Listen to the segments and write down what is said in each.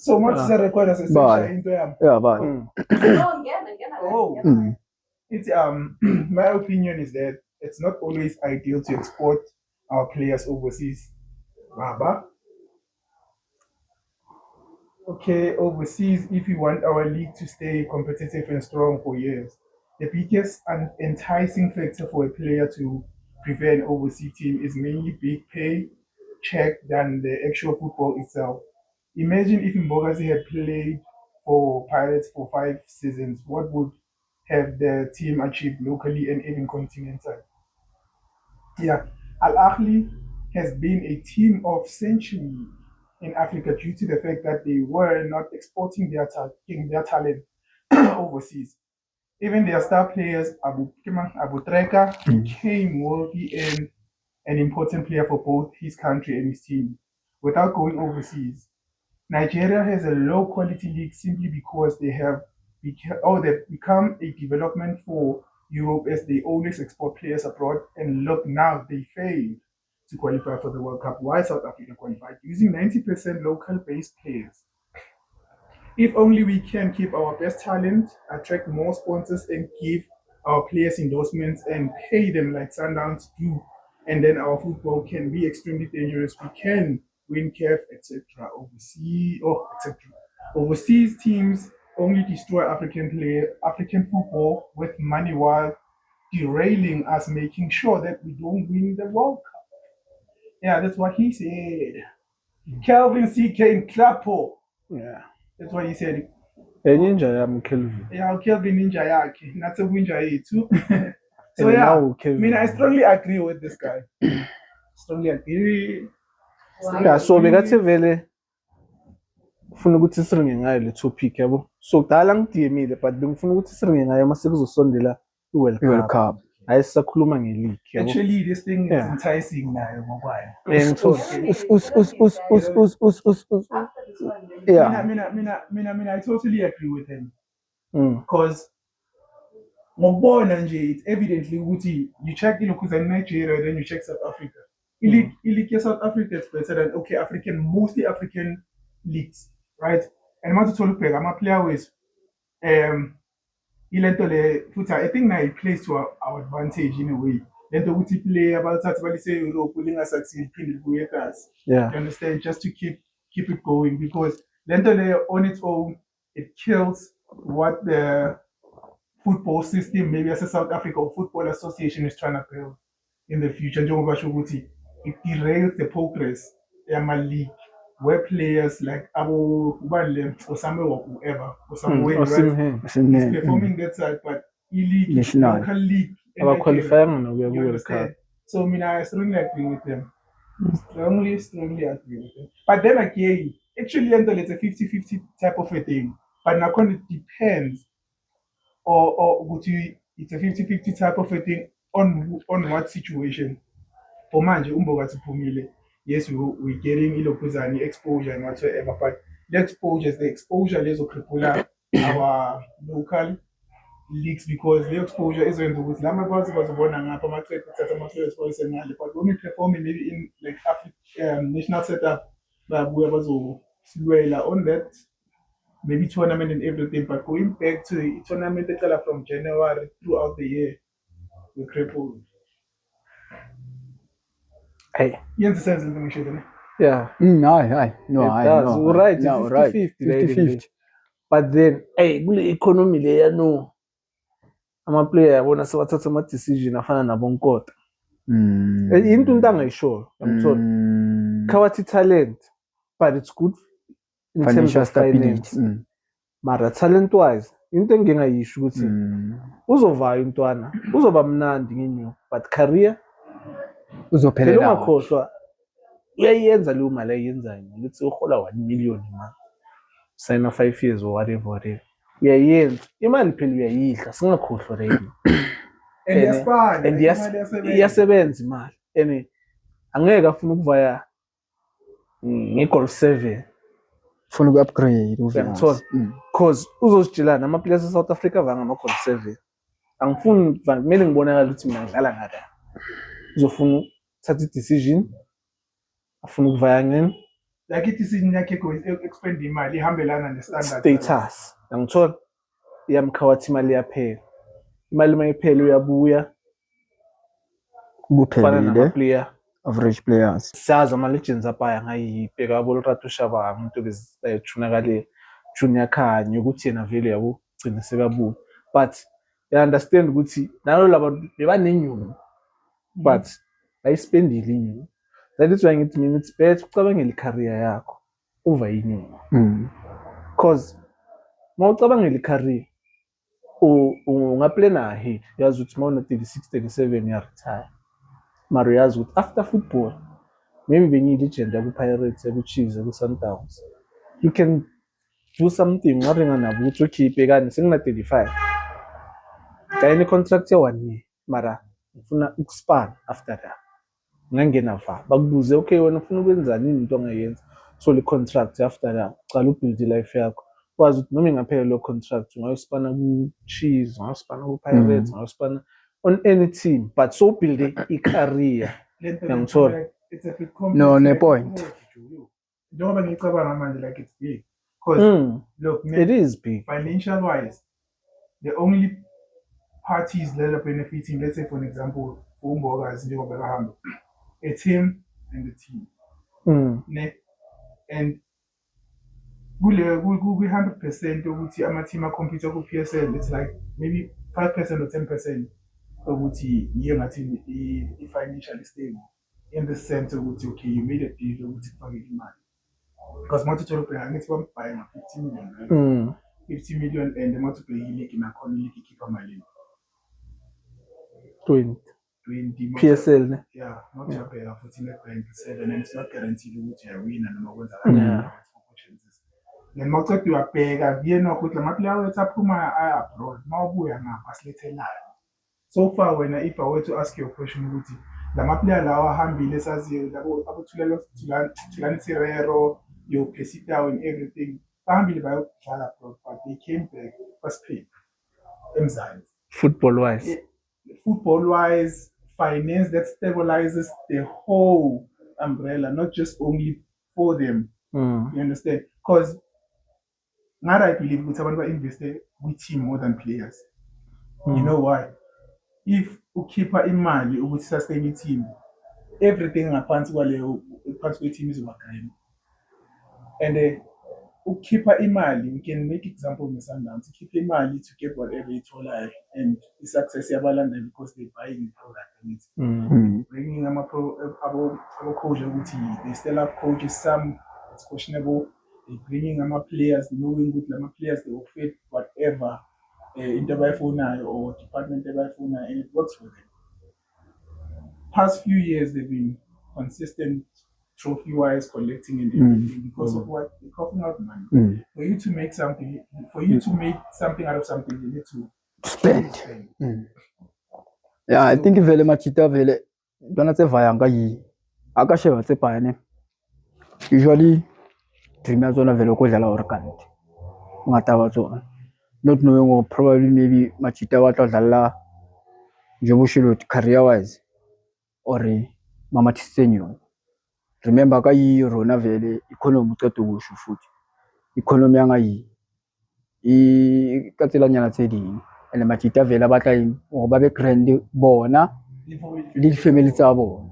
So much is a record as a into Yeah, but it's my opinion is that it's not always ideal to export our players overseas. Baba. Okay, overseas, if we want our league to stay competitive and strong for years, the biggest and enticing factor for a player to prefer an overseas team is mainly big pay check than the actual football itself. Imagine if Mbogazi had played for Pirates for 5 seasons, what would have the team achieved locally and even continental? Yeah, Al Ahly has been a team of century in Africa due to the fact that they were not exporting their talent overseas. Even their star players, Abu Treka, became wealthy and an important player for both his country and his team without going overseas. Nigeria has a low quality league simply because they've become a development for Europe as they always export players abroad. And look, now they failed to qualify for the World Cup. Why South Africa qualified? Using 90% local based players. If only we can keep our best talent, attract more sponsors, and give our players endorsements and pay them like Sundowns do, and then our football can be extremely dangerous. We can win CAF, etc. Overseas teams only destroy African football with money while derailing us, making sure that we don't win the World Cup. Yeah, that's what he said. Kelvin CK Klapo. yeah. That's what he said. Ninja yami Kelvin. Yeah, Kelvin ninja yake. Not a ninja too. So yeah, I mean, I strongly agree with this guy. Strongly agree. Yeah, so bekathi vele ufuna ukuthi siringe ngayo le topic yabo. So kudala ngidiyemile but bengifuna ukuthi siringe ngayo mase kuzosondela iWorld Cup. Hayi sisakhuluma ngeleague yabo. Actually this thing is enticing nayo ngokwayo. Yeah. I totally agree with him. Because ngokubona nje it's evidently ukuthi you check in Nigeria then you check South Africa. League South Africa is better than mostly African leagues, right? And manje uthola ubheka ama-player wethu ilento le futhi I think now it plays to our advantage in a way. Lento ukuthi player abalithathe balise Europe linga-succeed phinde libuye ekhaya. You understand? Just to keep it going because lento le on its own it kills what the football system maybe as a South Africa or Football Association is trying to build in the future. Njengoba basho ukuthi it derails the progress yama-league where players like Ubale or Samuel or whoever or somewhere right, is performing that side, but local league qualifying so I strongly agree with them. Strongly agree with them. But then again, actually it's a 50-50 type of a thing. But now it depends or it's a 50-50 type of a thing on what situation. For manje Mbogazi Phumile, yes, we're getting ilokuzani exposure and whatsoever, but the exposure lezo cripple our local leagues because the exposure is going to with Lamabazi was born and up but when we perform maybe in like national setup whoever's on that maybe tournament and everything, but going back to the tournament from January throughout the year, we crippled. Hey, you understand something? Yeah. No. Right. 50-50. But then, hey, kule economy leya no. Ama-player yabona sebathatha ama-decision afana nabonkota. Into angayisho, yamthola. Khawathi talent, but it's good in terms of finance. Mara talent wise, into engingayisho ukuthi uzovaya intwana, uzoba mnandi ngenyo, but career uzophelela ungakhohlwa uyayenza leyo mali ayenzayo. Let's say uhola 1 million imali. Sign 5 years or whatever. Uyayenza. Imali phela uyayidla, singakhohlwa leyo. And iyasebenza imali. And angeke afuna ukuvaya ngegoal 7. Ufuna uku-upgrade because uzozitshelana ama-players eSouth Africa vanga ama-goal 7. Angifuni kumele ngibonakala ukuthi mina ngidlala ngala. Uzofuna uthatha i-decision afuna ukuvaya ngeni like i-decision yakhe expend imali ihambelana ne-standard status angithola iyamkhawathi imali iyaphela imali mayiphela uyabuya kufana nama-player average players siyazi ama-legends abhaya ngayibheka yabo Lerato Shabang into bezithunakale Junior Khanye ukuthi yena vele yabo gcina sekabuya but I understand ukuthi nalo laba bebanenyumo but bayispendile inyumo that is why ngithi mina it's better ucabangele i-career yakho over inyumo because mawucabangela i-career ungaplana ahead yazi ukuthi mawuna 36 37 ya retire mara yazi ukuthi after football maybe bengiyi-legend yaku-Pirates yaku-Chiefs yaku-Sundowns you can do something ngaringa nabo ukuthi ukhiphe kani sengina-35 kanye ne-contract ya-1 year mara ngifuna ukuspan after that ngangena va bakubuze okay wena ufuna ukwenzani into ongayenza so le contract after that ucala ubuild life yakho wazi ukuthi noma ingaphela lo contract ungayospana ku-Chiefs ungayospana ku-Pirates ungayospana on any team but so build i-career ngiyangithola no ne-point njengoba ngicabanga manje like it's big because look it is big financial wise the only parties that are benefiting, let's say for an example uMbokazi njengoba bahamba a team and the team and kule 100% ukuthi ama-team a-compete ku-PSL it's like maybe 5% or 10% ukuthi yiyo ngathi i-financially stable in the sense ukuthi okay you made a deal ukuthi kufake imali because mawuthi ubheka ngithi bambhaye nga-50 million right? 50 million and mawuthi iligi nakhona iligi ikhipha malini 20 PSL ne not ubheka futhi ne-bank 7 and it's not guaranteed ukuthi uyawina noma kwenza then mawuceda uyabheka kuyena ukuthi lama-player wethu aphuma abroad mawubuya ngapha silethelayo so far wena if I were to ask you a question ukuthi lama-player lawa ahambile esaziyo labo Thulani Sirero Pesitao and everything bahambile bayodlala abroad but they came back first paid eMzansi football wise finance that stabilizes the whole umbrella not just only for them you understand because now I believe ukuthi abantu ba-investe kwi-team more than players you know why if ukhipha imali ukuthi sustain i-team everything ngaphansi kwaleyo phansi kwe-team izobagayina and ukhipha imali we can make example nge-Sundowns ukhipha imali to get whatever itholayo and i-success yabalandeli because they buying the product and it's bringing abo-coach ukuthi they still have coaches some it's questionable they bringing ama-players knowing ukuthi lama-players they will fit whatever into abayifunayo or department abayifunayo and it works for them. Past few years they've been consistent trophy-wise collecting and everything because of what they're coughing out money. For you to make something out of something, you need to spend. Yeah, I think vele machita vele dona tse vaya ngayi akasheba tse pane. Usually dream ya zona vele ukudlala or kanti. Ngata wa zona. Not knowing or probably maybe machita wa tla njengoshilo career wise or mama tisenyo. Remember ka yi rona vele economy uqeda ukusho futhi economy yangayi ikatsela nyana tse ding ene machita vele abatla ngoba be grand bona le family tsa bona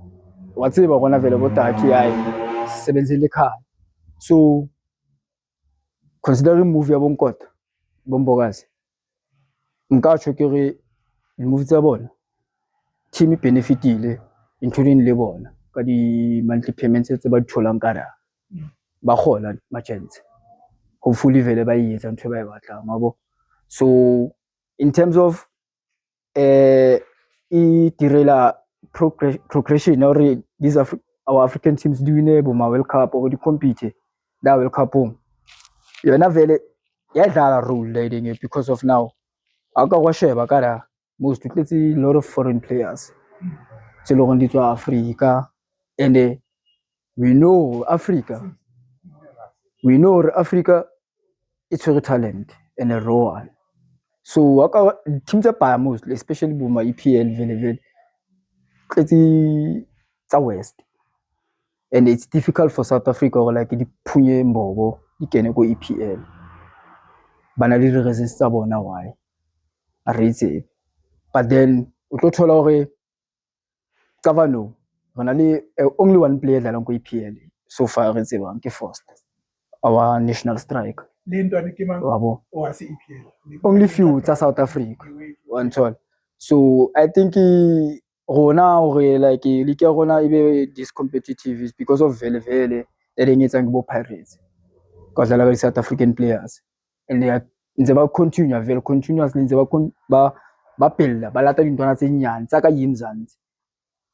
wa tseba gona vele botaki yayi sebenzele ekhaya so considering move ya bonkota bombokazi nkatsho ke re move tsa bona team benefitile including le bona ka di monthly payments tse ba tholang ka ra ba gola machance hopefully vele ba yetsa ntwe ba e batlang mabo so in terms of I direla progression or these our African teams doing bo ma World Cup or di compete da World Cup yona vele ya dlala role leading it because of now aka go sheba ka ra most it's a lot of foreign players tse lo go nditswa Africa and we know Africa it's a talent and a raw one. So aka teams are mostly especially boma EPL vele it's a West and it's difficult for South Africa or like di phunye mbobo di kene go EPL bana le reasons tsa bona why a re itse but then o tlo thola hore Kavano rena le only one player dlalang go EPL so far re tsebang ke Foster our national striker wabo only few tsa South Africa one tall so I think rona hore like league ya rona e be this competitive is because of vele that etsang bo Pirates ka dlala ka South African players and they are ntse ba continue vele continuously ntse ba pella ba lata dintwana tse nyane tsa ka Yimzansi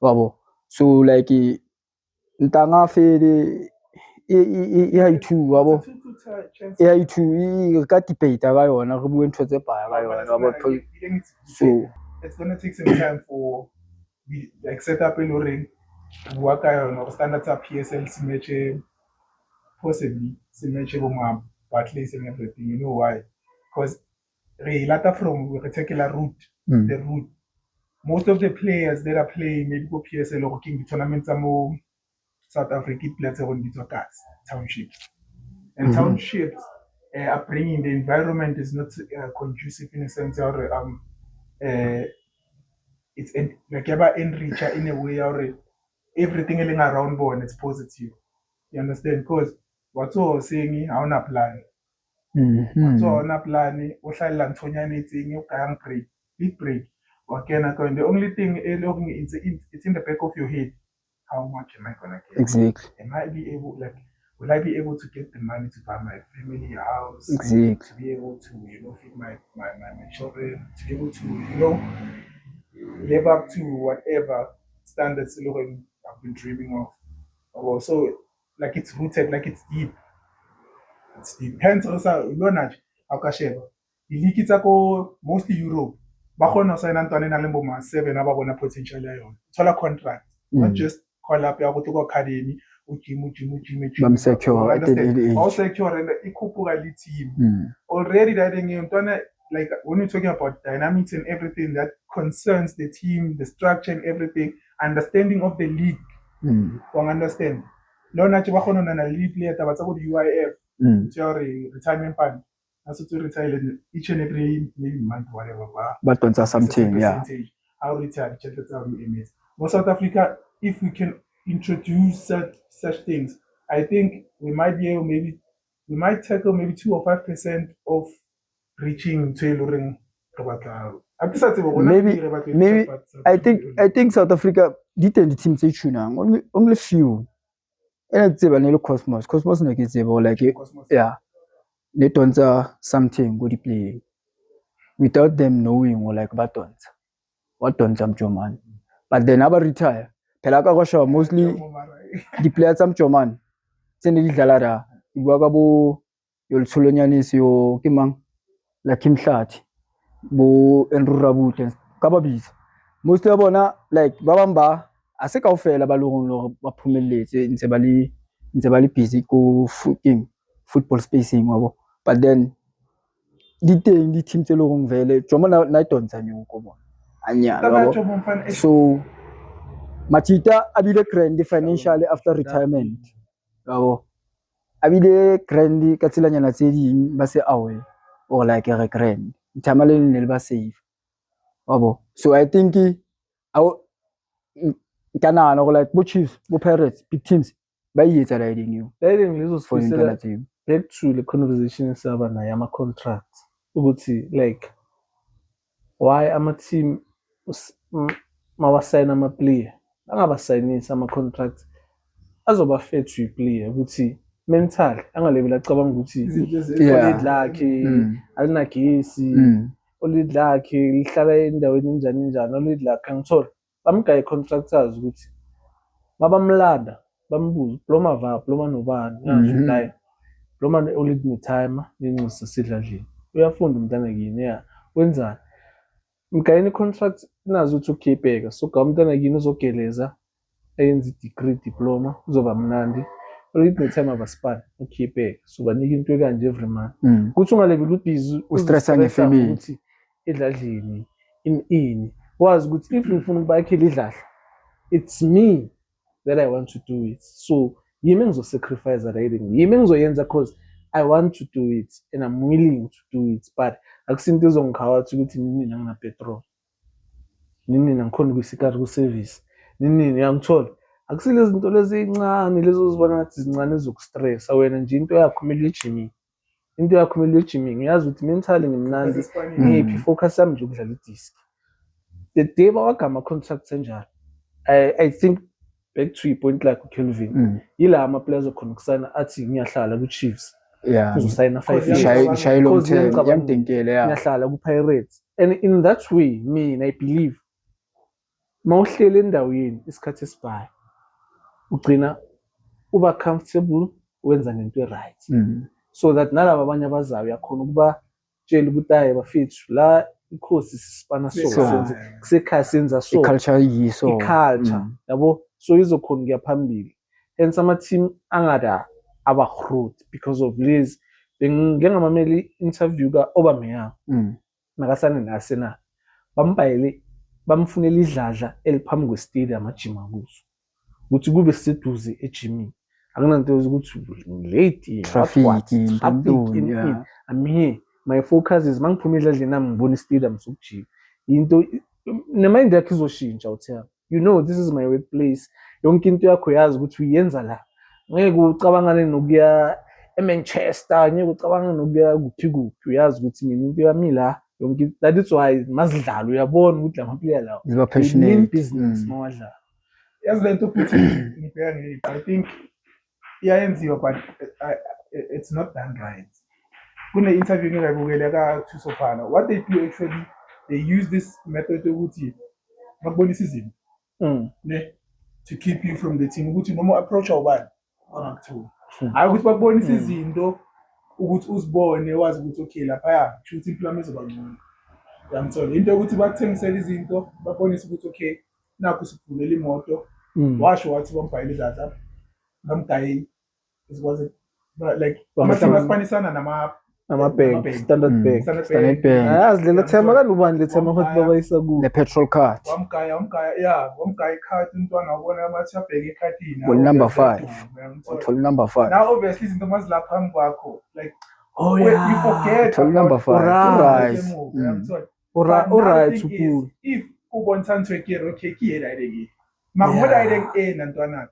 wabo so like ntanga fele e two wabo e two ka debate ka yona re bue ntho tse paya ka yona wabo so it's going to take some time for the like setup in ring work on standards of PSL match possibly match with Barclays and everything. You know why? Because from a particular route, the route. Most of the players that are playing maybe go PSL or King tournaments are more South African players on the cars, townships. And townships upbringing, the environment is not conducive in a sense or it's like enricher in a way or everything around born is positive. You understand? Because what's all saying I on a plan. What's on a plan, big break. The only thing it's in the back of your head. How much am I gonna get? Exactly. Am I be able will I be able to get the money to buy my family a house? Exactly. To be able to, feed my children, to be able to, live up to whatever standards I've been dreaming of. Also, like it's rooted, like it's deep. It's deep. Hence also, the league it's mostly Europe. Bakona sign Antoine Nalembo 7 about potential lion. It's all a contract, not just call up your academy. I'm secure. All secure and the team. Already that thing, like when you're talking about dynamics and everything that concerns the team, the structure and everything, understanding of the league. Understand. No, not you want to league player, but about UIF, retirement fund. That's to retire each and every maybe month, whatever. But on something, yeah. I'll retire. Most South Africa, if we can introduce such things, I think we might be able we might tackle maybe 2 or 5% of reaching tailoring. Maybe I think South Africa didn't the team say only few. And it's even Cosmos like it's like yeah. They don't something good play without them knowing or like buttons. What don't some German? But they never retire. Pelaka mostly the players some German. Send the Dalara. Iwagabo you'll Solonianis yo Kimang like Kim Shat Bo Andrew Rabut Kababis. Mostly abona like Babamba Aseka ofela balungu baphumeletse in Sebali busy go football spacing wabo. But then the team tse lorong vele Jomo na itonza nyuko bona anyana so Machita abile grand financially after retirement yabo abile grand ka tselanyana tse ding ba se awe or like a grand ithamale le ba save wabo so I think kana no like bo Chiefs bo Pirates big teams ba yetsa riding you lezo for team back to the conversation saba na yama contracts ukuthi like why ama team mawasayina ama player angabasayinisa ama contracts azoba fair to player ukuthi mental angalebela acabanga ukuthi lead lakhe alinagesi lead lakhe lihlala endaweni enjani lead lakhe angithola bamgaye contractors ukuthi mabamlanda bambuza Ploma nobani ngasho la Ploma lead me timer nenxisa sidladlini uyafunda umntana kini wenzani mgayini contract nazo ukuthi ukhipeka so gamntana kini uzogeleza ayenza degree diploma uzoba mnandi lead me timer abaspan ukhipeka so banika into ekanje every month kuthi ungalebela ubhizi ustressa ngefamily ukuthi edladlini ini wazi ukuthi if ufuna ukubakhe idladla it's me that I want to do it. So yimi ngizosacrifice riding, yimi ngizoyenza cause I want to do it and I'm willing to do it, but akusinto ezongikhawatha ukuthi nini ngina petrol, nini ngikhona ukuyisikari ku-service, nini yangithola. Akusile izinto lezi ezincane lezo uzibona ngathi zincane ezokustressa wena nje into yakho kumele ujiming, into yakho kumele ujiming, uyazi ukuthi mentally ngimnandi ngiphi focus yami nje ukudlala i-disc. The day bawagama contract enjalo, I think back to point like uKelvin, yila ama-players okhona ukusana athi ngiyahlala ku-Chiefs, uzosayina 5 years, ngiyahlala ku-Pirates, and in that way mina I believe mawuhlele endaweni isikhathi esibhayi ugcina uba comfortable wenza ngento e-right, so that nalabo abanye abazayo uyakhona ukuba tshela ukuthi hayi bafethu la ikhosi sisipana so kusekhaya senza so i-culture yiso i-culture yabo, so izokhona ukuya phambili. Hence ama-team angada aba-growth because of this. Bengamameli interview ka-Aubameyang nakasane ne-Arsenal, bambhayele bamfunela idladla eliphambi kwestadium ajima kuso ukuthi kube seduze ejimini, akunanto ukuthi late traffic. I'm here, my focus is mangiphuma edladleni nami ngibona istadium sokujima, into nemind yakho izoshintsha uthela, you know this is my workplace, yonke into yakho yazi ukuthi uyenza la, ngeke ucabangane nokuya eManchester, ngeke ucabangane nokuya kuphi, uyazi ukuthi mina into yami la yonke. That is why mazidlala uyabona ukuthi la maplayer lawo ziba passionate business mawadlala. Yazi lento futhi ngibheka ngithi I think iyayenziwa but it's not done right. Kune interview ngiyibukele ka-Thusopana, what they do actually, they use this method ukuthi bakubonisa izinto ne to keep you from the team, ukuthi noma approach awubani ongakuthula, hayi ukuthi bakubonisa izinto ukuthi uzibone wazi ukuthi okay lapha shoot impilo yami izoba ngcono. Yamthola into ukuthi bakuthengisela izinto babonisa ukuthi okay nakho sivulele imoto, washo wathi bambhayile data bamdayi is like amasiphanisana nama-bag, standard bag. Bank Ayazi lela thema kanubani le thema ukuthi babayisa ku ne-petrol card wamgaya ikhadi, umntwana wabona amathi abheke ekhadini well number 5 uthola number 5 now obviously izinto mazilapha phambi kwakho like yeah, you forget uthola number 5 alright if ubonisa ntwekere okay ke direct makumo direct nantwana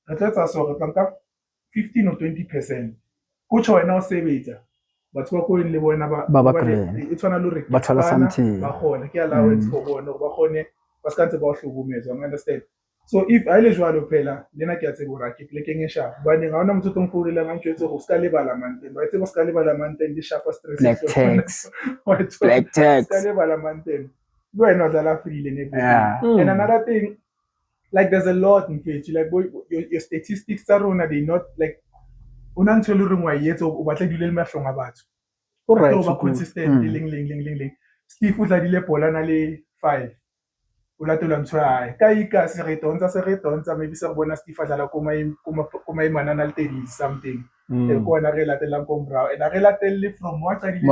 retletsa so re tlanka 15 or 20% kutsho wena usebenza batho ba koyini le bona ba itshwana lo re bathola something ba khona ke allowance for bona ba khone ba skantse ba hlokomezwa, you understand. So if ile jwalo phela lena ke a tsebora ke le kenge sharp ba ne ga ona motho tong fourela mang tshwetse go ska lebala manteng ba itse ba ska lebala manteng di sharp stress black tax ska lebala manteng wena o dala freely ne. And another thing, like there's a lot in faith, like your statistics are on, they not like una ntshole re ngwa yetso o batla dile le mahlonga batho alright ba consistent ling Steve o tla dile bola na le 5 o latelwa ntshwa hayi ka ika se re tontsha maybe se re bona Steve adlala kuma imanana le 30 something e kona re latelang ko mbrao and re latelle from what I did.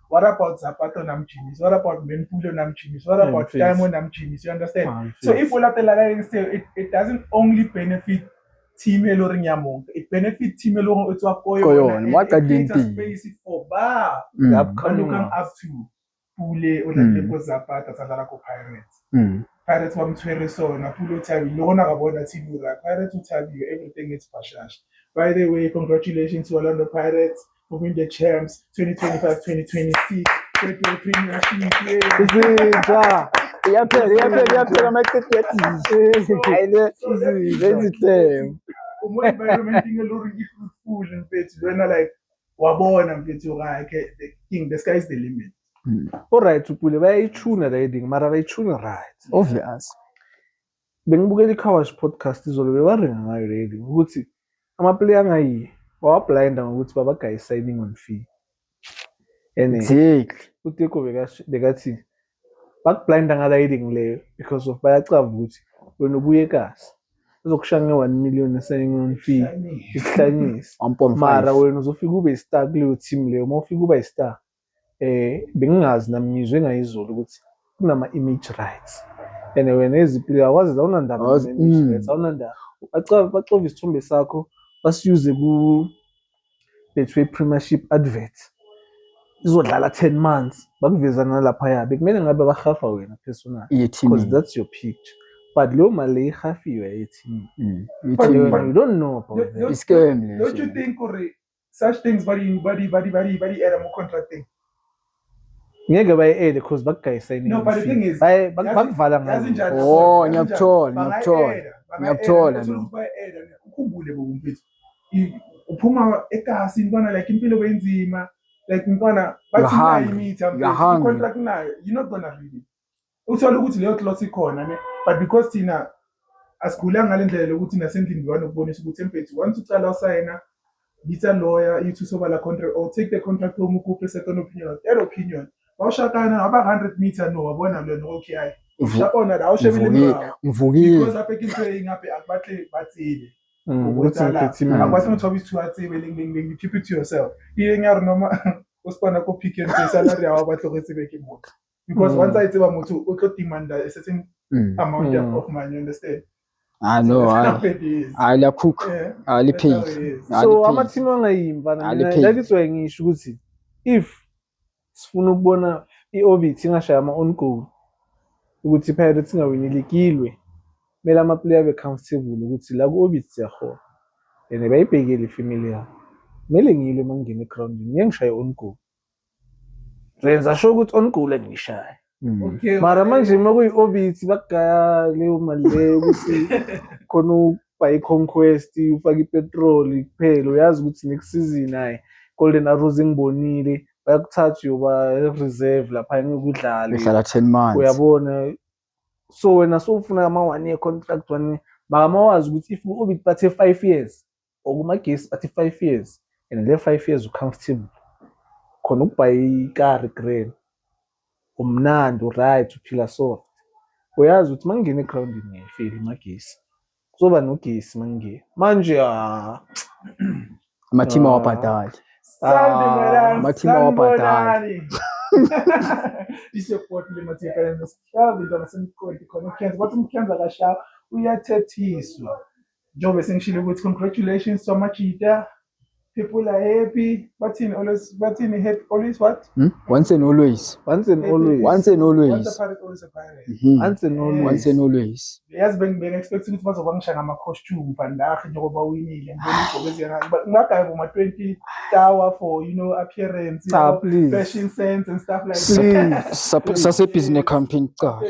What about Zapato Namchinis? What about Menpulo Namchinis? What about Diamond Namchinis? You understand? So if we it doesn't only benefit team eloring yamo, it benefits team eloring otswa koyo. What I did space for bar looking up to Pule or the Zapata Sadako Pirates. Pirates were very so na Pulo Tabi, Lona Rabona Tibura, Pirates will tell you everything is pashash. By the way, congratulations to Orlando Pirates for winning the champs 2025-2026 Premiership. The sky is the limit. Alright, Tupule, bayayichuna riding, mara bayichuna right. Obvious. Bengibukela iKhawash podcast izolo bebaringa ngayo riding ukuthi ama-player angayi bawablinda ngokuthi babagayi signing on fee. Uteko bekathi bakublinda nga-riding leyo because of bayacava ukuthi wena ubuye kasi uzokushaya nge-1 million signing on fee isihlanyisi mara wena uzofika ube yi-star kuleyo team leyo uma ufika uba yi-star bengingazi nami ngizwe ngayizolo ukuthi kunama-image rights and wena eziplayer wazi awunandaba awunandaba bacova isithombe sakho basiyuze ku Betway Premiership advert izodlala 10 months bakuvezana lapha yabe kumele ngabe bahafa wena personal because that's your picture but leyo mali ihafiwe yeteam you don't know about that. It's scam. Don't you think such things body era mo contracting ngeke baye because bakugayisene no but the thing is bakuvala ngayo ngiyakuthola ukhumbule bokumfethu uphuma egasini kona like impilo benzima like mntwana bathi nayi meter contract nayo you're not gonna read it uthola ukuthi leyo clause ikhona ne but because thina asikhula ngalendlela ukuthi nasendlini ngibona ukubonisa ukuthi empethu once ucala usayina bitsa lawyer you soba la contract or take the contract home ukupe second opinion third opinion bawushakana aba 100 meter no wabona lo no okay ushakona la ushebile mvukile because apha into ingaphe akubahle batsile akwasi ngithoba isithu atsibe lingi keep it to yourself ngiyari noma usipana ko pick and pay salary yawo bahloketse beke moto because once I tsiba motho o tlo demand a certain amount of money, you understand. I know. I la cook. I la pay. So amateam angayimvana that's why ngisho ukuthi if sifuna ukubona iOrbit ingashaya ama on goal ukuthi Pirates ingawinilikilwe mela ama player be comfortable ukuthi la kuOrbit siyahona and bayibhekele family yabo mele ngilwe mangene ground ngiyangishaya on goal renza sho ukuthi on goal engishaya okay mara manje makuyiOrbit bakugaya leyo mali leyo ukuthi khona ubay conquest ufaka ipetrol kuphela uyazi ukuthi next season hayi Golden Arrows ngibonile bayakuthatha yoba reserve lapha ngikudlala uhlala 10 months uyabona so wena so ufuna ama 1 year contract one bangamawazi ukuthi if uOrbit bathe 5 years okumagesi bathe 5 years and le 5 years ucomfortable khona ukubay ikari green umnandi right uphila soft uyazi ukuthi mangene ground ngiyafeel magesi kuzoba nogesi manje amateam awabhadali amateam awabhadali isupport le mateam ngeshavu into semkhodi khona ukhenza bathi umkhenza kasha uyathethiswa njobe sengishilo ukuthi congratulations so much ita people are happy but in always happy always what once and always once and always once a pirate always a pirate once and always yes ben expect ukuthi bazobangishaya ngama costume vandaag njengoba winile ngibona ngakayi boma 20 tower for appearance fashion sense and stuff like that sase business campaign cha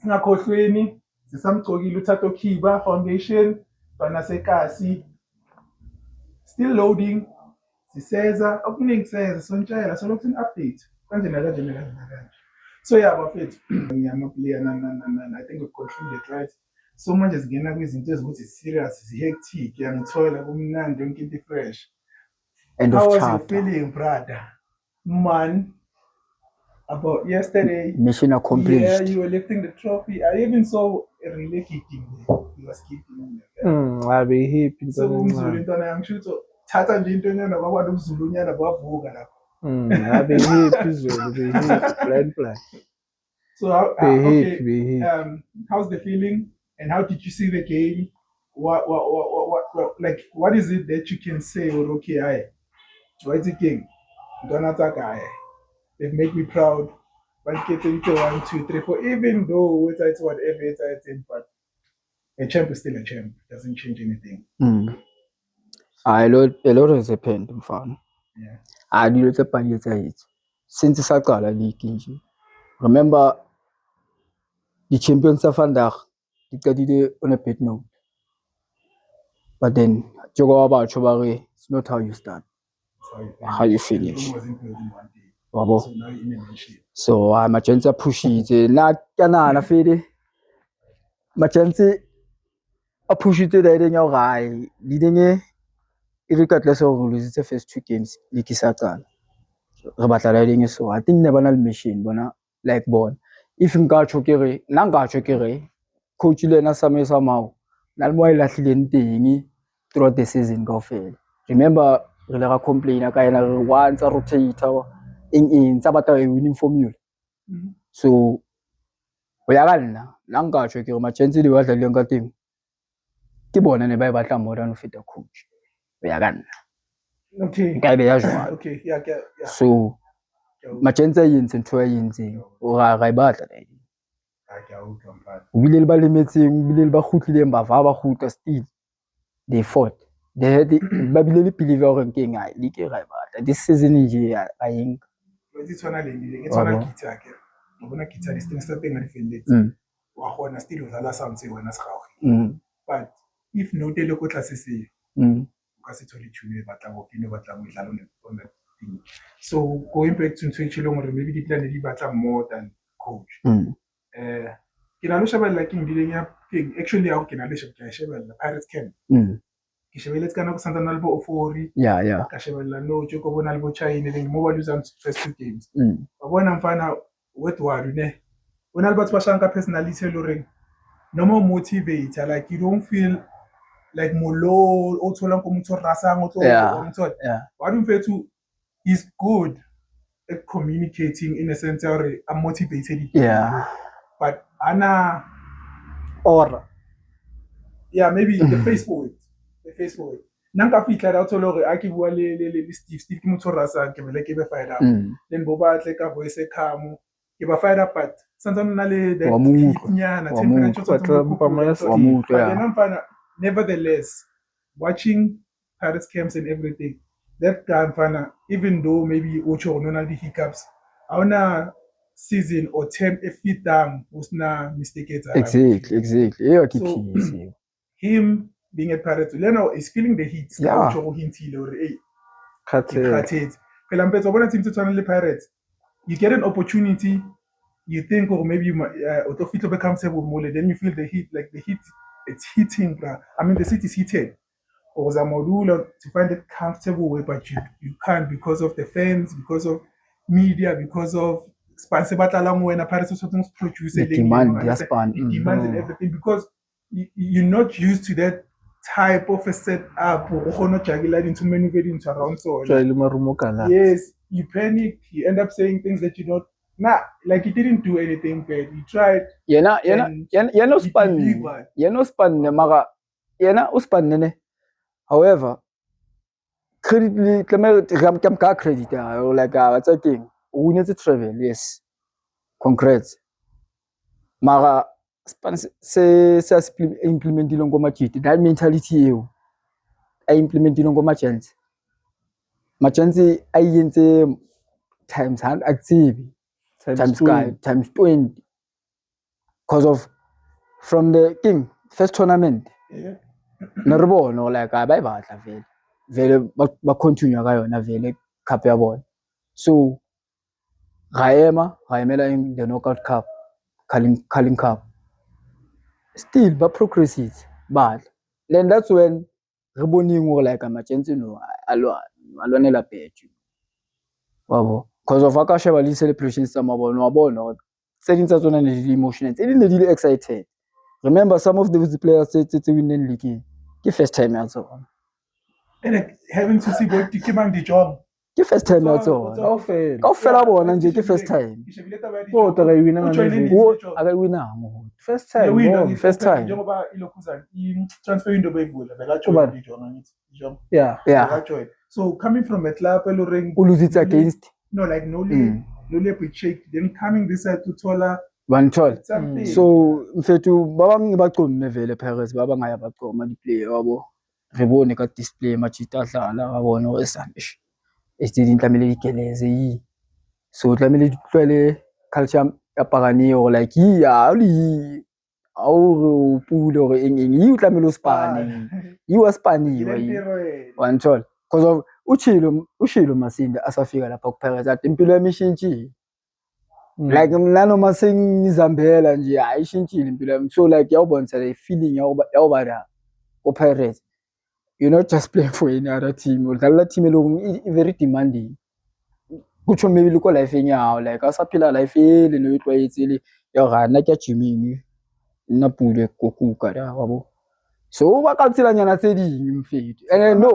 singakhohlweni sisamgcokile uThato Khiba foundation bana sekasi still loading siseza okuningi seza sontshayela so lokhu update kanje nakanje so yeah bafethu ngiyama player I think we control it right so manje singena kwizinto ezikuthi serious hectic yangithola kumnandi yonke into fresh end of chapter. How was you feeling brother man about yesterday? Mission accomplished. Yeah, you were lifting the trophy. I even saw a relay kicking there. You were skipping. I be happy. So umzulu into na ngishutho thatha nje into nyana bakwazi umzulu nyana bavuka lapho. I be happy zolo be happy plan. So okay. How's the feeling and how did you see the game? What is it that you can say or okay why is it king? Don't attack they've made me proud. But getting to 1, 2, 3, 4, even though it's whatever it's but a champ is still a champ. Doesn't change anything. A lot has happened, mfana. Yeah. I knew the party since Sakala league. Remember the champions of Vandaag, they got it on a pet note. But then Jogo about Chobare, it's not how you start. How you finish. Wabo. So amachansi aphushithe na fede machansi aphushithe la ile nyawo gae lidenge regardless of lose the first 2 games likisaqala re batla la ile so I think never na machine bona like born if ngatsho kere coach le na samesa mawo na le mo ilahlileng teng throughout the season go fail remember re le ga complain ka ena re once rotator in tsa batla winning formula so o ya ka nna nka tjho ke re Machenzi di batla le ka teng ke bona ne ba e batla more than ho feta coach o ya ka nna okay nka be ya jwalo okay yeah so Machenzi a entse ntho ya entseng o ra e batla o bile le ba lemetseng o bile le ba kgutlileng ba kgutla still they fought ba bile le believe ya hore ke eng a le ke ra e batla this season nje a eng ke tsona kitsa ke bona kitsa di steng sa teng a di felletse wa gona still o dlala sounds e wena se gago but if no tele ko tlase se ka se thole tune batla go pino batla go dlala on that thing so going back to ntshwetshelo gore maybe di plan di batla more than coach ke na lo shebella ke ndileng ya king actually ya ke na le shebella Pirates Camp ke shebeletse kana go santana le bo Ofori ka shebella no jo go bona le bo China le mo ba losing first 2 games ba bona mfana with one ne ona le batho ba shanka personality le reng no more motivator like you don't feel like molo o thola ko motho rasang o tlo what do you to is good at communicating in a sense or I'm motivated but ana or maybe the Facebook nka fitla ra thola gore a ke bua le Steve ke motho rasa ke bele ke be fired up then bo batle ka voice khamo ke ba fired up but santsana na le that nyana temperature tsa nevertheless watching Paris camps and everything that guy mfana even though maybe ucho nona the hiccups awuna season or term a fit down usna mistake exactly so him being at Pirates Leno is feeling the heat ucho hintile or khatet phela mpetso bona team tswana le Pirates you get an opportunity you think or maybe to feel be comfortable more then you feel the heat like the heat it's hitting bro. I mean the city is heated or Zamodula to find it comfortable way but you can't because of the fans because of media because of sponsor batala when a Pirates or something producer demand and everything because you're not used to that type of a setup or not juggling into maneuvering into around so yes you panic you end up saying things that you don't like he didn't do anything bad he tried span however credit kam credit like what's I think we need to travel yes congrats mara se implementile ngo Majiti that mentality eo a implementile ngo Machenzi a yentse times 100 active times 20 because of from the king first tournament ne re bona like ba e batla vele ba continue ka yona vele cup ya bona so ga emela in the knockout cup Carling Cup still ba progresses but then that's when re boning gore like Machenzi no alwanela bethu wabo because of aka sheba le celebrations tsa mabona wa bona tse ding tsa tsona ne di emotional tse ding ne di excited remember some of those players tse winning league ke first time ya tsona and having to see both ke mang di job ke first time ya tsona kaofela bona nje ke first time o tla wina aga wina mo first time first time njengoba ilokhuzana i-transfer window beyivula bekajoin di job so coming from a club eloring uluzitsa against no like no le check then coming this side to thola banthol so mfethu ba bang ba qomme vele Pirates ba bangaya ba qoma di player wabo re bone ka display Majita dlala ba bona o esanish etse di tlamele dikeleze so tlamele di tlwele culture ya pagani or like ya oli au pulo gore eng you tlamele o spane you are spani banthol because of ushilo Masinda asafika lapha ku Pirates ati impilo yamishintshile like nano masengizambela nje ayishintshile impilo yami so like yawubonisa le feeling yawuba la ku Pirates you're not just playing for any other team udlala team lo very demanding kutsho maybe lo life enyawo like asaphila life ele no itlwaetsele ya gana ke gymming nna pule kokuka la wabo so ba ka tsela nyana tse ding mfethu and no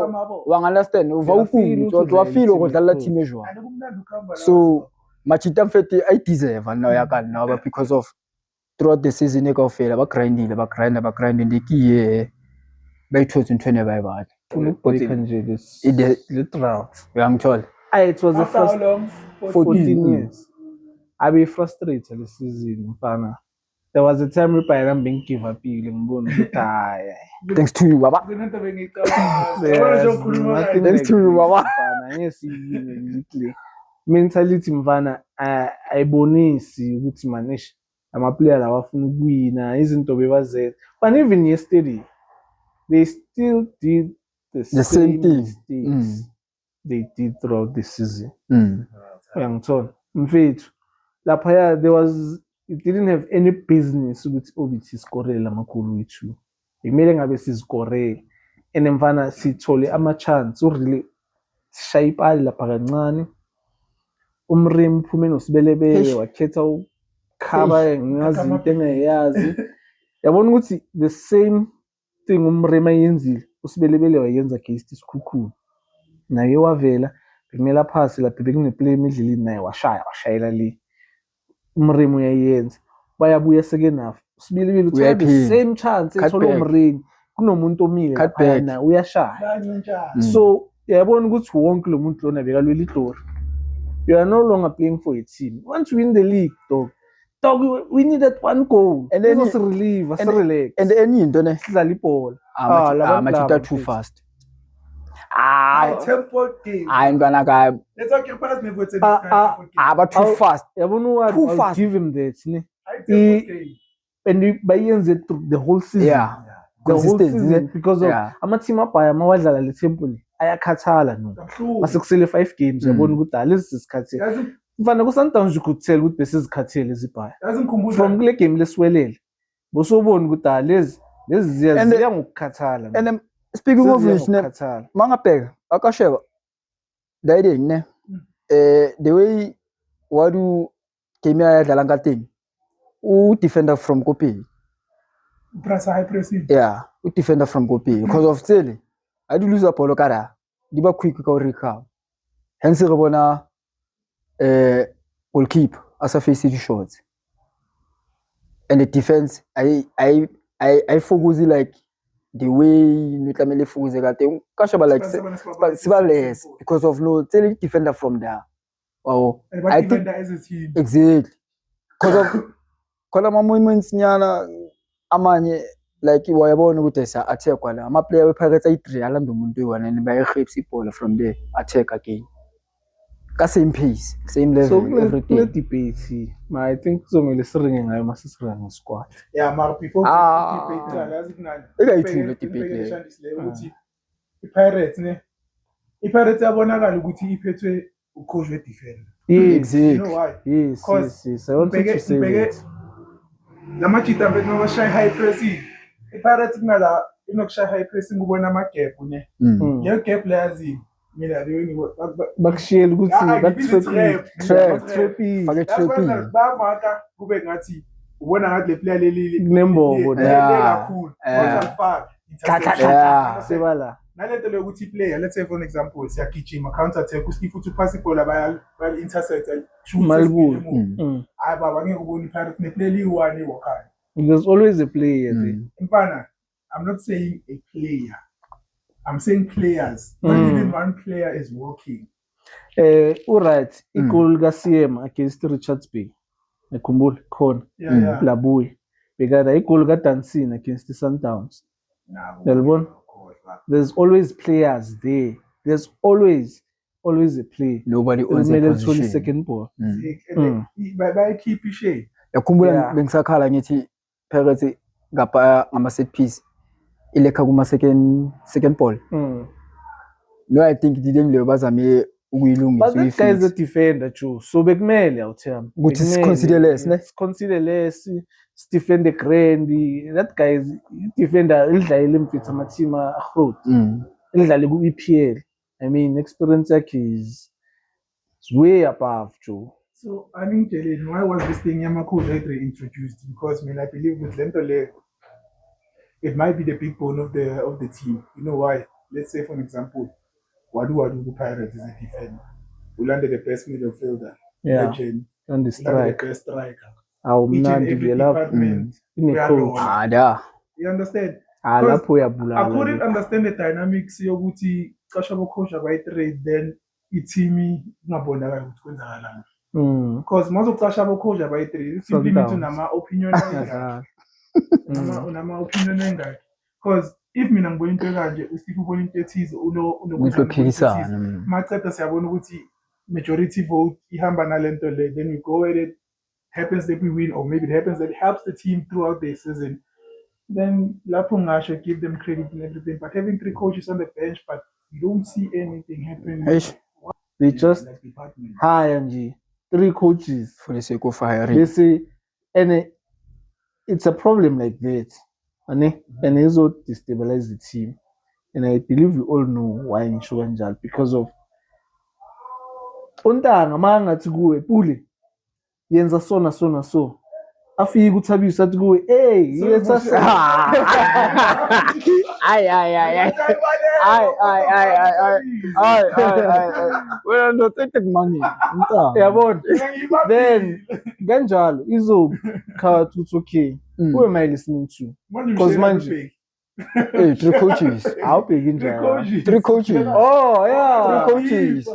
wa understand uva ukuthu wa feel go dlala team e jwang so Machita mfethu I deserve now ya ka nna because of throughout the season ekawufela bagrinda ndikiye bayithothe into nebayibala ukubheka nje le drought uyangithola it was the After first how long? 14 years abe frustrated le season mfana. There was a time we by them being give up ngibona ukuthi hayi thanks to you baba Kunento bengicabanga. thanks to you baba mfana ngesiyini mentality mfana ayibonisi ukuthi manish ama player lawa afuna ukuwina izinto bebazenza but even yesterday they still did the same thing they did throughout the season. Uyangithola mfethu lapha it didn't have any business ukuthi obithi scorela amakhulu wethu kumele ngabe sizikore and mfana sithole ama chance really sishaya ipali lapha kancane umrim uphume nosibelebele wakhetha ukhaba ngingazi into engayazi yabona ukuthi the same thing umrim ayenzile usibelebele wayenza against isikhukhulu naye wavela bekumela phasi lapha bekuneplay emidleleni naye washayela le umrim uyayenza bayabuya second half usibelebele uthola the same chance ethola umrim kunomuntu omile lapha na uyashaya so yabona ukuthi wonke lo muntu lona bekalwela idori. You are no longer playing for a team. Once you win the league, dog, we needed one goal. And then us relieve, us relax. And any into ne sidlala ibhola. Machita too fast. Tempo game. Ntwana ka. Let's talk about never take this but too fast. Yabona what? Too fast. Give him that, ne? And bayenze it the whole season. Yeah. The whole season because of ama team abhaya mawadlala le tempo le. Ayakhathala no masekusele 5 games yabona ukuthi lezi sikhathele mfana ku Sundowns ukutshela ukuthi besizikhathele izibhaya from kule game lesiwelele bosobona ukuthi lezi ziya ngokukhathala and speaking of which ne mangabheka akasheba dayiding ne the way wadu game yadlala ngathini u defender from Kopi high pressing u defender from Kopi because of tsele I do lose a polo kara di ba quick ka recover hence re bona goalkeeper as a face the shots and the defense I focus like the way nitlamele focus ka teng ka sheba like less because of no tell defender from there I think as a team exactly because of kola moments nyana amanye like wayabona ukuthi sa attack kwala ama player we Pirates ay3 alanda umuntu oyi1 and bayirhips ibhola from there attack again ka same pace same level so everything so debate I think somele siringe ngayo masisiringe squad mara before debate yazi kunani ekayithula debate le ukuthi iPirates yabonakala ukuthi iphethwe ucoach we defender exactly you know why yes I want to say lamajita bethu mabashaya high pressing iPirates kunala inokushaya high pressing ubona ama gap ne leyo gap layazi mina leweni bakushiyela ukuthi bakutrapping bamaka kube ngathi ubona ngathi le player leli nembobo kakhulu kontrafaka sebala nalento lokuthi player let's say for example siyagijima counter attack uSteve uthi pass ibhola baya intercept shoot baba ngeke ubone iPirates ne player li1 ewakhaya. There's always a player there. Mfana, I'm not saying a player. I'm saying players. Not even one player is working. Alright, igoal kaCM against Richards Bay. Ngikhumbula khona. Labuye. Bekada igoal kaDansini against Sundowns. Yabona? There's always players there. There's always a play. Nobody owns a position. Second ball. By keep shade. Yakhumbula bengisakhala ngithi Pirates ngama set piece ilekha kuma second ball. No, I think didn't leyo bazame ukuyilungisa. But that guy is a defender too. So bekumele awuthema. Ukuthi consider less, ne? Consider less. Stephen the Grand. That guy is defender idlala imfitha ama team ahrod. Idlala ku EPL. I mean experience yakhe is way above Joe. So I mean, why was this thing Yamaku later introduced? Because I believe with Lentole, it might be the big bone of the team. You know why? Let's say for example, Wadu the Pirates is a defender. We landed the best midfielder. Yeah. And the best striker. each and awumnandi every ke lapho department. ine-coach. You understand? Lapho I uyabulala couldn't ke. understand the dynamics yokuthi qasha abocoach abayi-3 then i-team ingabonakali ukuthi kwenzakalani. Because mawuzoqasha abocoach abayi-3 it simply means unama-opinion unama-opinion engaki. Because if mina ngibona into ekanje uSteve ubona into ethize unokuphikisana maceda siyabona ukuthi majority vote ihamba nalento le, then we go at it, happens that we win or maybe it happens that it helps the team throughout the season, then lapho ngasho give them credit and everything. But having 3 coaches on the bench but you don't see anything happening. They just hire nje 3 coaches for the sake of hiring. They say, and it's a problem like that, and it's will destabilize the team. And I believe we all know why ngisho kanjalo, because of untanga mangathi kuwe Pule yenza so afike uthabisa athi kuwe yenza wena ndothete kumani untanga yabona then kanjalo izokhathi ukuthi okay who am I listening to? Because manje 3 coaches. Awubheki njaya. 3 coaches. Oh yeah. 3 coaches.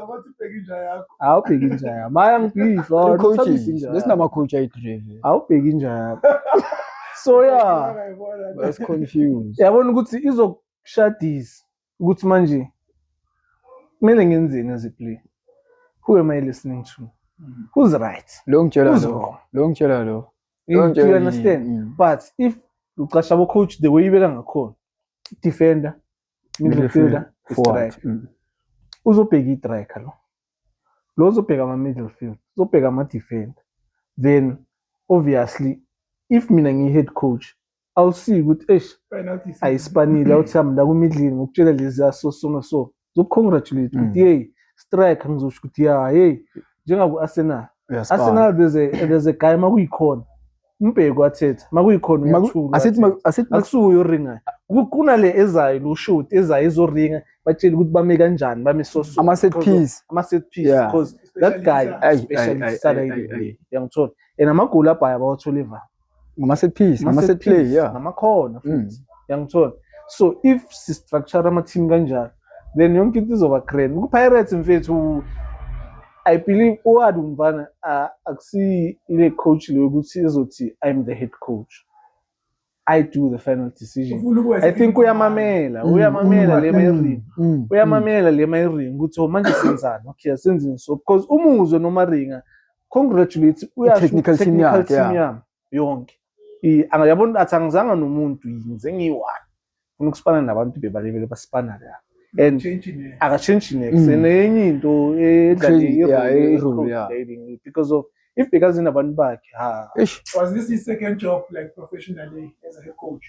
Awubheki njaya. Maya ngibhifa. 3 coaches. Lesinama coach ayi-3. Awubheki njaya. So yeah. That's confused. Yabona ukuthi izokushadisa ukuthi manje kumele ngenzeni as a player. Who am I listening to? Who's right? Lo ngitshela Who's lo. wrong? Lo ngitshela lo. You understand? But if uqasha abo-coach the way ibeka ngakhona, defender, midfielder, forward, uzobheka i-striker lo uzobheka ama-midfield, uzobheka ama-defender. Then obviously if mina ngiyi-head coach I'll see ukuthi ayisipanile awuthi mina kumidlini ngokutshela lezi so zokcongratulate ukuthi hey striker ngizosho ukuthi hey njengaku-Arsenal there's a guy makuyikhona umbheki wathetha makuyikhona uyathula asithi akusuyo yoringa kunale ezayo lo shoot ezayo ezoringa batshela ukuthi bame kanjani bame ama set piece because that guy especially yangithola and amagoli abhaya abawathola eva ama set play namakhona futhi yangithola. So if si structure ama team kanjalo then yonke into izoba grand ku-Pirates mfethu I believe uwadi umvana akusi ile coach lo ukuthi izothi I'm the head coach, I do the final decision. I think uyamamela le mayiring ukuthi manje senzani okay asenzeni so because umuzwe noma ringa congratulate technical team yami yonke angayabona athi angizanga nomuntu ngize ngiyi-1 funa ukusipana nabantu bebalekele basipana la and akachange next enye into edlale because of if because inabantu bakhe was this his second job like professionally as a head coach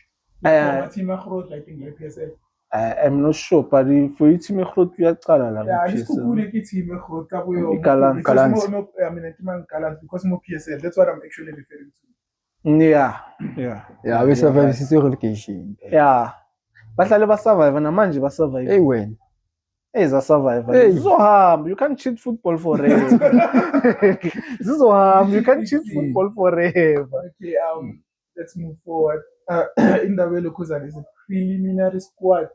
team Groot like in PSL? I'm not sure but for team Groot uyaqala la isikukule ki team Groot kabuyo Galant I mean team Galant because mo PSL, that's what I'm actually referring to. We survive since relegation. Bahlale basurvive namanje basurvive. Hey wena. Zizohamba. Zizohamba. You can't cheat football forever. Zizohamba. You can't cheat football forever. Okay, let's move forward. Indaba Lokuzana is a preliminary squad.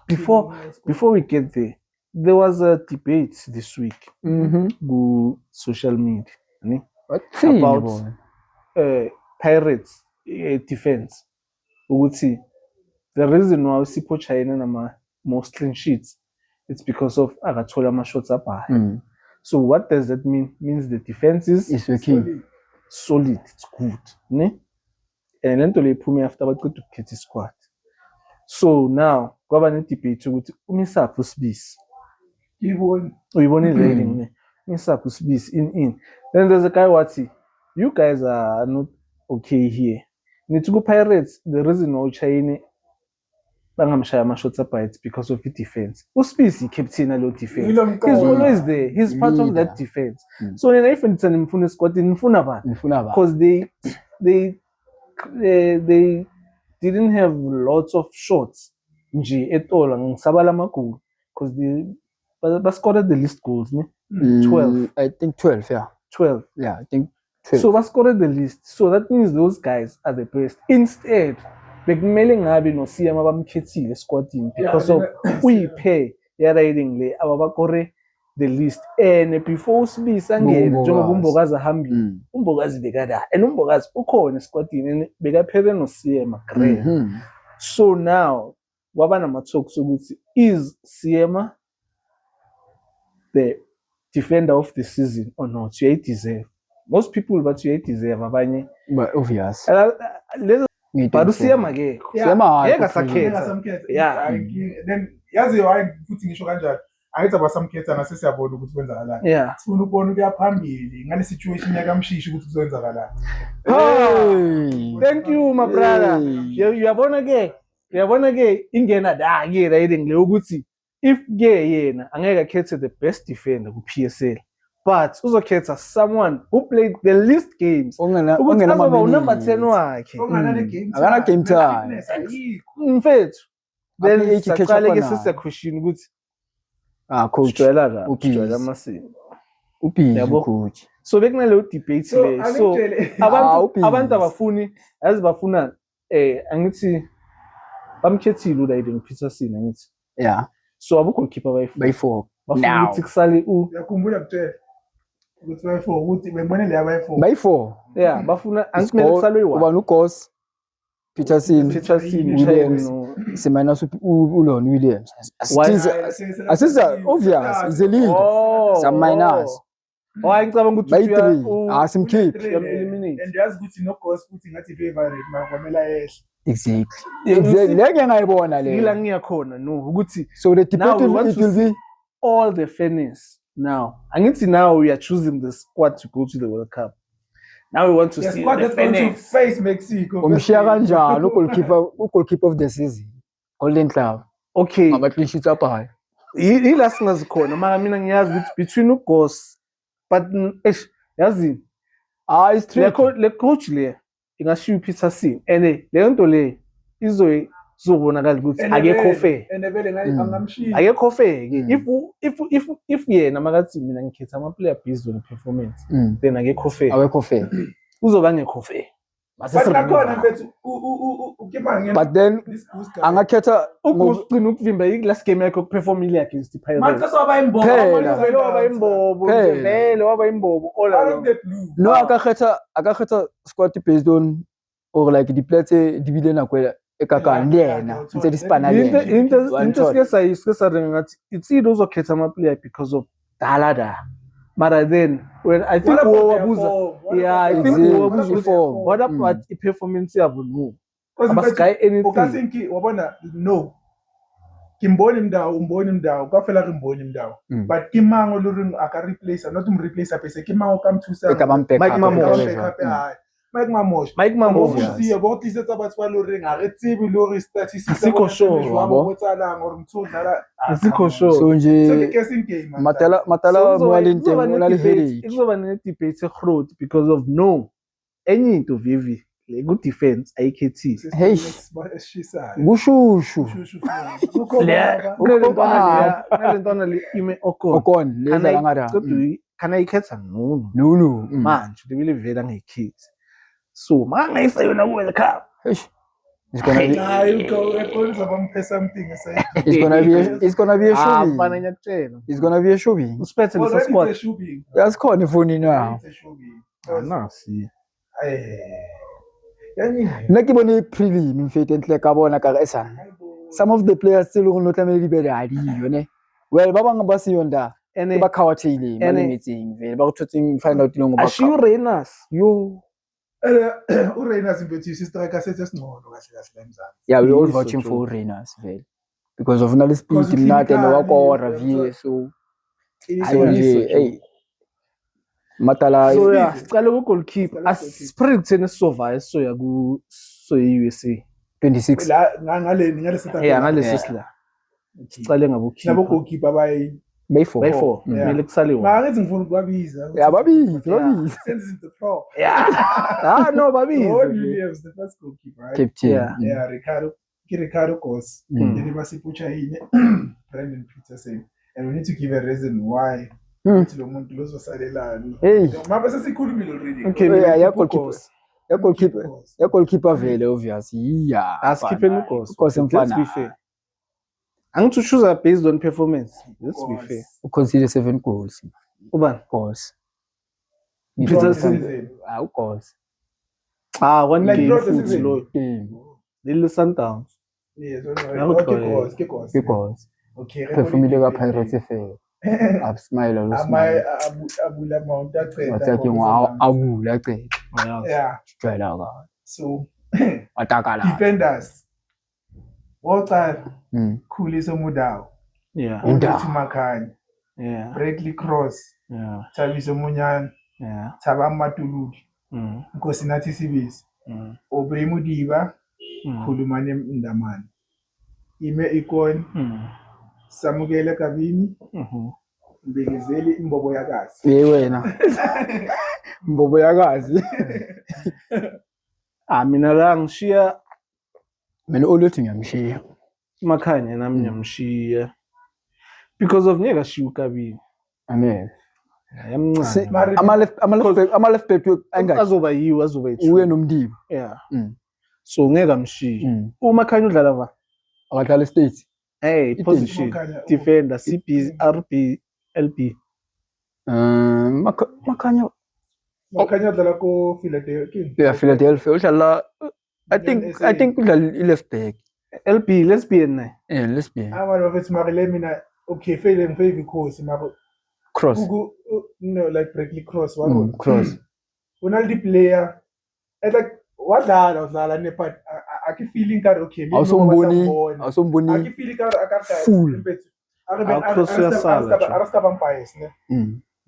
Before we get there was a debate this week on social media about Pirates defense. Ukuthi the reason why Sipho China nama most clean sheets it's because of akathola ama shots abhaya. So what does that mean? Means the defense is solid, it's good, ne? And lento le iphume after baqeda ukukhetha squad. So now kwaba ne debate ukuthi umisapho Sibisi. Uyibone leading ne? Umisapho Sibisi in. Then there's a guy wathi you guys are not okay here. Nithi ku Pirates the reason why China bangamshaya ama-shots abhaya it's because of the defense. Usibisi captain alo defense. He's always there. He's part of that defense. So nina if nithani mfuna squad nifuna bani? Because they didn't have lots of shots nje at all ngisabala amagoli because they scored the least goals ne 12. I think 12 12 I think So bascore the list. So that means those guys are the best. Instead, bekumele ngabe noSiyama bamkhethile esquadini because of uyiphe ya-riding le ababakore the list. And before uSibisa angene njengoba uMbokazi ahambile, uMbokazi bekada and uMbokazi ukhona esquadini and bekaphele noSiyama Graham. So now kwaba nama-talks ukuthi is Siyama the defender of the season or not? Uyayideserve. Most people but uyayideserve abanye. But obvious. But uSiyama ke. Siyama akasakhetha. Yeah. Then yazi why futhi ngisho kanjalo. Ayithi abasamkhetha ngase siyabona ukuthi kwenzakalani. Yeah. Sifuna ukubona ukuya phambili ngale situation yakamshishi ukuthi kuzowenzakalani. Hey. Thank you my brother. Uyabona ke ingena da ke riding le ukuthi if ke yena angeke akhethe the best defender ku PSL. But uzokhetha someone who played the least games. Ungena number 10 wakhe. Akana game time. Mfethu. Then saqale ke sise question ukuthi coach Joela Masini. Yabo coach. So bekunale debate le. So abantu abafuni bafuna angithi bamkhethile uRaiden Peterson angithi. Yeah. So abukho keeper by4. Bafuna ukuthi kusale yakhumbula kuthe ukuthi by4 ukuthi bebone le by4. By4. Yeah, bafuna angikumele kusale u1. Uba noGos Peterson Williams semana uLon Williams. Asisa obvious is a lead. Some minors. Ngicabanga ukuthi by 3 simkeep eliminate. And yazi ukuthi noGos futhi ngathi favorite makwamela yehle. Exactly. Leke ngayibona le. Ngila ngiyakhona no ukuthi so the debate will be all the fairness now. Angithi now we are choosing the squad to go to the World Cup. Now we want to see the fairness. Face Mexico. Umshiya kanjalo goalkeeper of the season. Golden Glove. Okay. Ama clean sheets up high. Ila singazikhona mara mina ngiyazi ukuthi between uGos but yazi it's true. Le coach le ingashiya Peterson and le nto le izobonakala ukuthi akekho fair. Akekho fair ke. If yena makathi mina ngikhetha ama player based on performance then akekho fair. Awekho fair. Uzoba ngekho fair. But then angakhetha ukugcina ukuvimba last game yakhe perform ile against iPirates. Manje soba imbobo. Vele waba imbobo all along. No akakhetha squad based on or like the players dibile nakwela ekakani yena nse dispana yena. Into sike ngathi it's either uzokhetha ama player because of dalada. But then when I think wabuza form. What about performance yabo no? Abasky anything. Wabona no. Kimboni mdawo kwafela kimboni mdawo. But kimango luring aka replace not replace pese kimango come to say Mike Mamosh. Si about this about luring aretsibi lori statistics siko show wabo botsala ngor mthudlala siko show. So nje guessing game. Matala mwalinte unali headache. Kuzoba ne debate growth because of no any into Vivi le good defense ayikhethi. Hey. Ngushushu. Nalentwana le ime Ocon leza ngara. Kana ikhetha no. Manje ndibile vela ngekhethi. So mangayisa yona World Cup. It's gonna be it's gonna be a shooting. It's gonna be a shooting. Usphethe lesa squad. Yasikhona ifoni now. Nasi. Nakibone prelim mfethu enhle kabona ka esana. Some of the players still go not tlamele be ready yone. Well ba bang ba siyonda ene ba khawatile ba meeting vele ba uthothing find out longo ba. Ashiyo Reyners yo. uReyners mfethu sistrike sesingcono kahle emzansi. Yeah, we all watching for Reyners vele because of nale speed not and wakora vie so hey Matala so yeah sicale ku goalkeeper as-spirit nesova so ya ku so USA 26 la ngale setup ngale sisla sicale ngabo goalkeeper by 4 kumele kusaliwe ngathi ngifuna ukwabiza babiza senze into pro no babiza Williams the first goalkeeper right? yeah Ricardo Gos then basipucha yini Brendan Peterson and we need to give a reason why ukuthi lo muntu lozosalelani. Mama sesikhulumile already. Okay, ya goalkeeper vele obvious. Yeah. Askipheni uGosi. Ugosi Let's mfana. be fair. Angithi choose based on performance. Let's be fair. Uconsider 7 goals. Ubani? Goals. Season. Ugosi. One Like game throughout the futhi season. lo. Little Sundowns. Yes, Okay. Because Okay. performile ka Pirates FM. Absmile lo smile. Abula Mount Wathi awula cede. Yeah. Jwayela ka. So Atakala. defenders. Waqala Khuliso Mudau. Yeah. Uthi Makhanya. Yeah. Bradley Cross. Yeah. Thabiso Munyana. Yeah. Thabang Matulubi. Nkosinathi Sibisi. Aubrey Mudiba. Khulumane Ndamane. Ime Ikon. Samukele Kabini. Mbengezeli Imbobo Yakazi. Wena. Mbobo yakazi. Mina la ngishiya Mina oluthi ngiyamshiya. Makhanya nami ngiyamshiya because of nyeka shiya uKabini. Angeke. Yamncane. Ama left back engathi Azoba yiwo uye nomndiba. Yeah. So ngeke amshiye. uMakhanya udlala ba? Akadlala States. Hey, position. Defender, CP, RP, LP. Makhanya dlala ko Philadelphia. Yeah, Philadelphia udlala I think udlala left back. LP lesbian ne. Yeah, lesbian. Abantu bathi marile mina okay fail ngive ikhosi mabo Cross. No, like Bradley Cross Cross. Unaldi player like wadlala ne but aki feeling ka okay awusomboni aki feeling ka full Araska vampires ne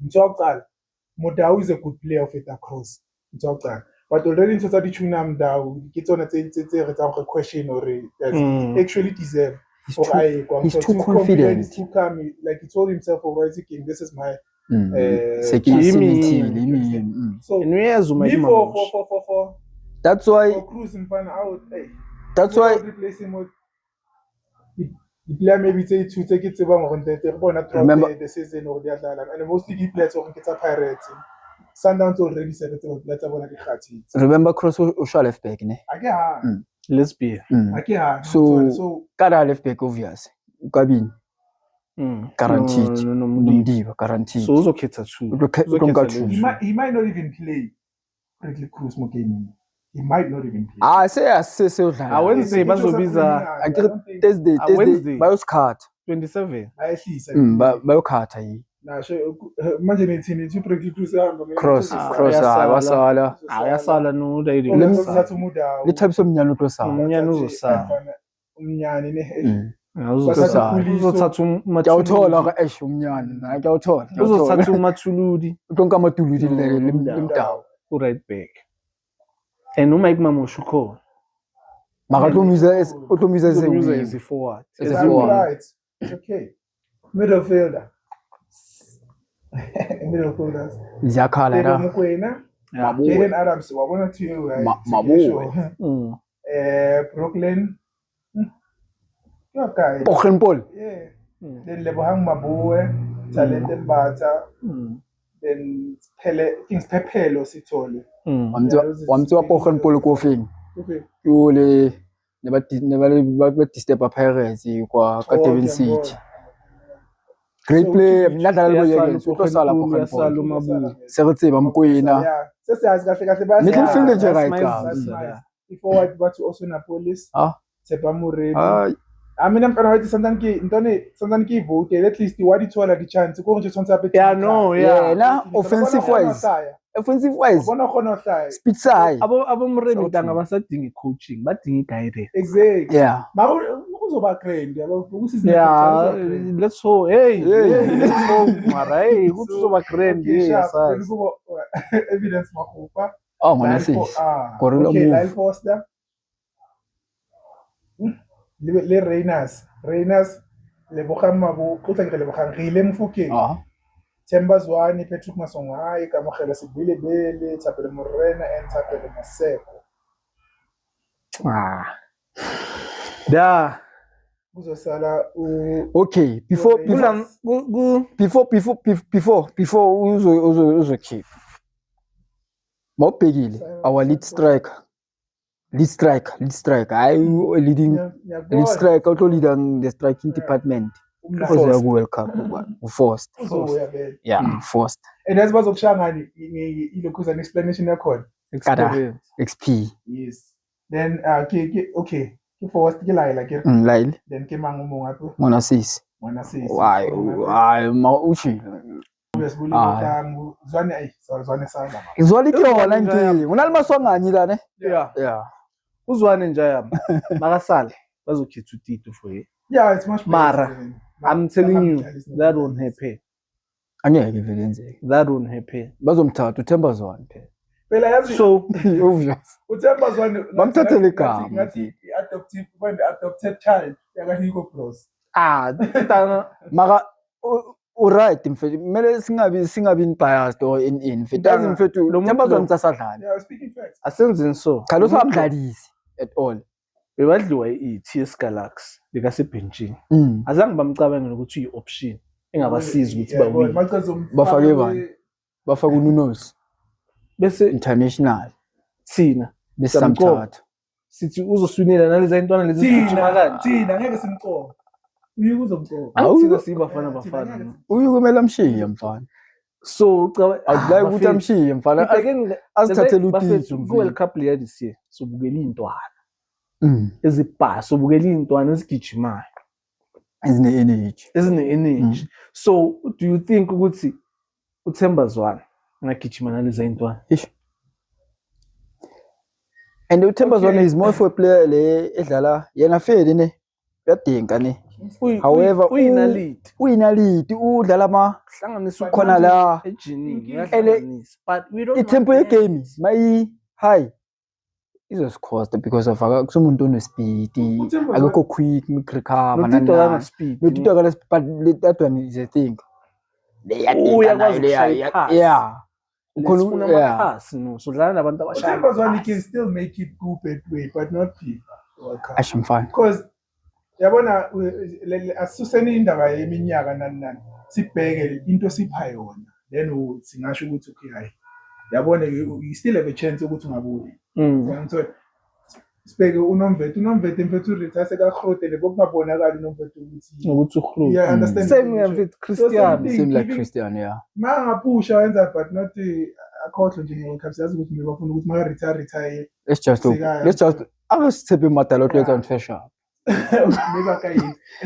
Mtsoqala Mudau is a good player of it across Mtsoqala but already into that tuna Mudau ke tsona tse re tsa question or actually deserve he's too confident. He's too calm. Like he told himself over again, this is my security. So for that's why for Cruz and Fan out. That's why replace him with the player maybe say to take it to the season or the other and mostly the players who get a Pirates. Sundowns already said it let's have one remember Cross or left back ne? Lesbian. So kada left back obvious. Ukabini. Guaranteed. No. Guaranteed. So uzokhetha two. He might not even play Bradley Cruz Mokeni. He might not even play. Say Wednesday bazobiza Thursday bayoscard 27. At least. Bayokhatha yi. Imagine it's Bradley Cruz Cross wasala. Ayasala no daily. Lithabiso umnyana uTosawa. Umnyana uzosala. Umnyana ne. Uzothatha Ngiyawuthola ka Ash umnyana. Ngiyawuthola. Uzothatha uMathuludi. Utonke amaduludi lemdawo. Right back. And Mike Mamosh ukhona. Utomiza is a forward. Right. It's okay. Midfielder. Midfielders. Ziyakhala la. Mokoena. Yeah. Eden Adams wabona to you. Mabuwe. Brooklyn. Okay. Paul. Yeah. Then Lebohang Mabuwe, Talented Bata. Then Kings Pepelo Sithole. Wamthiwa Paul Kofing. Okay. Yole never disturb Pirates kwa Devon City. Great play, mnadala loyeke utosala Paul Mabuwe. Sekutsiba Mkwena. Yeah. Sesiyazi kahle basi. Midfield nje right. Forward bathi Osinapolis. Tshepa Muredi. I mean, I'm going to sometimes give vote. At least the what it's all at the chance. Go just want to yeah, no, yeah. Now offensive wise, speed side. Abo Muredi danga basadinga coaching, badinga guidance. Exactly. Yeah. Yeah, let's hope. Hey, let's hope. Marai, who's over grand? Yes, evidence makupa. Oh, man, see. Okay, Lyle Foster. Le Reyners le Bokhang Mabu o tla ke le Bokhang re ile Mfokeng Themba Zwane Patrick Masongae ka mogela Sebilebele Thapelo Morena and Thapelo Maseko da Okay, before uzokhipha. Mawubhekile our lead striker. Lead striker utolida the striking department. Because World Cup forced. Yeah, forced. And as bazokushangani ilokhuza an explanation yakhona. XP. Yes. Then okay. Forced ke Laila ke. Laila. Then ke mangumo ngapho. Monasisi. Hayi uchi. Zwane kuyona ngini. Unalimaswangani la ne? Yeah. Uzwane nje yami. Makasale bazokhetha uTito for you. Yeah, it's much better. I'm telling you that won't happen. Angeke vele enzeke. That won't happen. Bazomthatha uThemba Zwane phela. Phela yazi so obvious. uThemba Zwane bamthathele igama. Ngathi adoptive when adopted child yaka Hugo Bros. Maka right mfethu kumele singabi biased or in mfethu yazi mfethu Themba Zwane sasadlala. Yeah, speaking facts. Asenzeni so. Cha lo samdlalisi at all. Bebadliwa iTS Galaxy bekasebenchini. Azange bamcabanga ukuthi uyi-option engabasiza ukuthi bafake uNunos bese international thina besamthatha sithi uzoswinela nalezi intwana lezi zigijima kanje. Thina ngeke simqoka. Uyike uzomqoka. Awuthina sibafana. Uyukumela amshiye mfana. So ucaba awudlayi ukuthi amshiye mfana azithathele uTito World Cup leya this year sobukela intwana. Ezibhaso ubukela intwana ezigijimayo ezine-energy. So do you think ukuthi uThemba Zwane ngagijima nalezi intwana? And uThemba Zwane is more for a player le edlala yena fair ne uyadinga ne. However uyinaliti udlala hlanganisa khona la ejinini but we don't itempo ye game mayi high izosikhosta because of kusumuntu onespeed akekho quick recover nana speed notito kana but that one is a thing yeah ukhona pass no so dlala nabantu abashaya Themba Zwane can still make it go that way but not FIFA. I'm fine because yabona asuseni indaba yeminyaka nani sibheke into sipha yona then singasho ukuthi okay hayi yabona you still have a chance ukuthi ungabuyi. So sibheke uNomvete mfethu retire sekaKhrotele bokungabonakala uNomvete ukuthi uKhrotele. Yeah, understand. Same with Christian. Same like Christian, yeah. Mangapusha wenza but not akhohlwe nje ngekhathi yazi ukuthi ngibafuna ukuthi maka retire. Let's just akusithephe imadala otletha ngifesha. And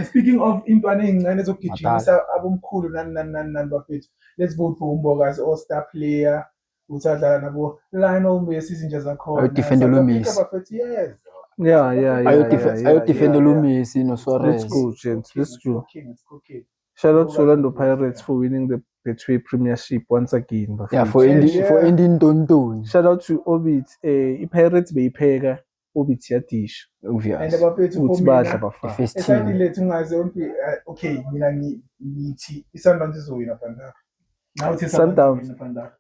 speaking of intwana ezincane zokugijimisa abomkhulu nani bafethu. Let's vote for Mbogazi all-star player. Utadlala nabo Lionel Messi izinja zakhona. Defend Messi. Yes. I defend Messi no Suarez. Let's go, gents. Let's go. Shout out to Orlando Pirates for winning the Betway Premiership once again. Yeah, for ending Tonton. Shout out to Obit. Pirates beyipheka Obit yadish. Obvious. And abafethu uthi badla bafana. Esayidi lethu ungaze okay mina ngithi iSundowns izowina phanda. Now it's Sundowns.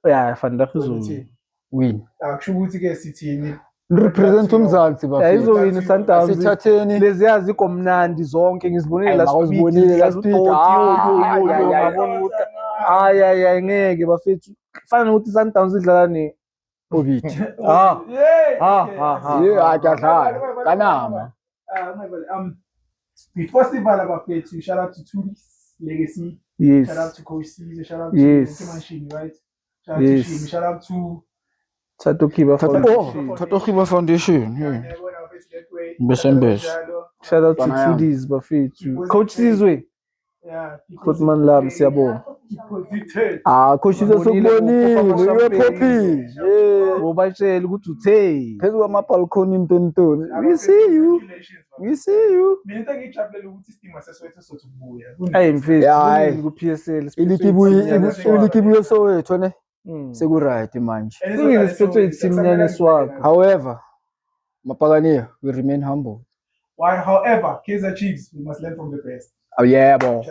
Yeah, Fanda izowina. Win. Akusho ukuthi ke sithini represent umzansi bafethu. Izowina Sundowns. Sithatheni lezi yazi komnandi zonke ngizibonile last week. Ngabona ukuthi ay ngeke bafethu fana ukuthi Sundowns idlala ne Obit. Akadlala. Kanama. Before Sivala bafethu, shout out to Tulis Legacy. Yes. Shout out to Coach Caesar. Shout out to Machine, right? Shout out to Shim. Shout out to Tatokiba Foundation. Shout out to Tulis bafethu. Coach Caesar. Yeah. Footman Lam siyabonga. Coach Caesar sokubonile uyophophi. Ngobatshela ukuthi uthe phezulu kwama-balcony intontoni. We see you. Mina ngijabulela ukuthi isidingo sesowethu sokubuya. Hey mfethu ku-PSL ilikibuye Soweto ne seku-right manje. Ngisiphethe ithimnyane swakho. However, Mapakaniya, we remain humble. Why? However, Kaizer Chiefs, we must learn from the best. Oh yeah, boy.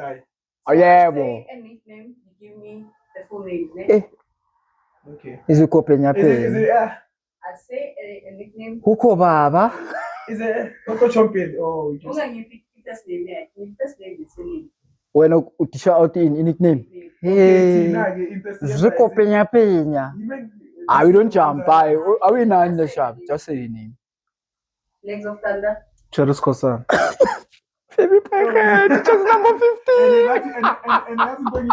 Oh yeah, boy. Say a nickname, you give me the full name. Okay. Is it Kopenya Is it I say a nickname. Huko baba. Is it Toto Champion? Oh, It's first name there. First name is name. When you shout in nickname. Hey, Ziko Penya. Ah, we don't jump. Are we not in the shop? Just say your name. Legs of Thunder. Cheris Kosan. Baby Packet, it's just number 15. And that's when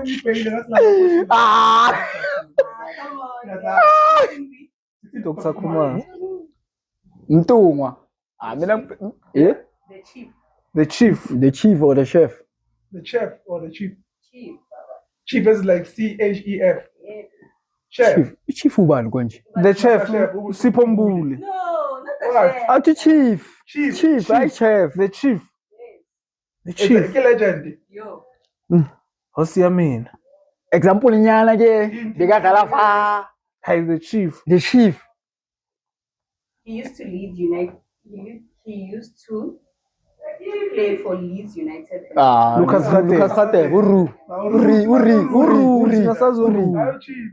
you pay, that's like Ah, Come on. Dr. Kumar. Mtungwa. I mean, yeah? The chief. The chief or the chef? the chef or the chief. Chief. Chief is like CHEF. Yeah. Chef. Chief ubani konje? The chef, Chef. Sipombuli. No, not the What? chef. Ati chief. Chief. Chief, I chef. The chief. Yes. The It's a chief. legend. Yo. Hosiamin. Example nyana ke bekadlala fa. Hey, the chief. The chief. He used to lead United. He used to play for Leeds United. Ah, Lucas Radebe. Lucas Radebe. Uri. Singasazi Uri. Chief.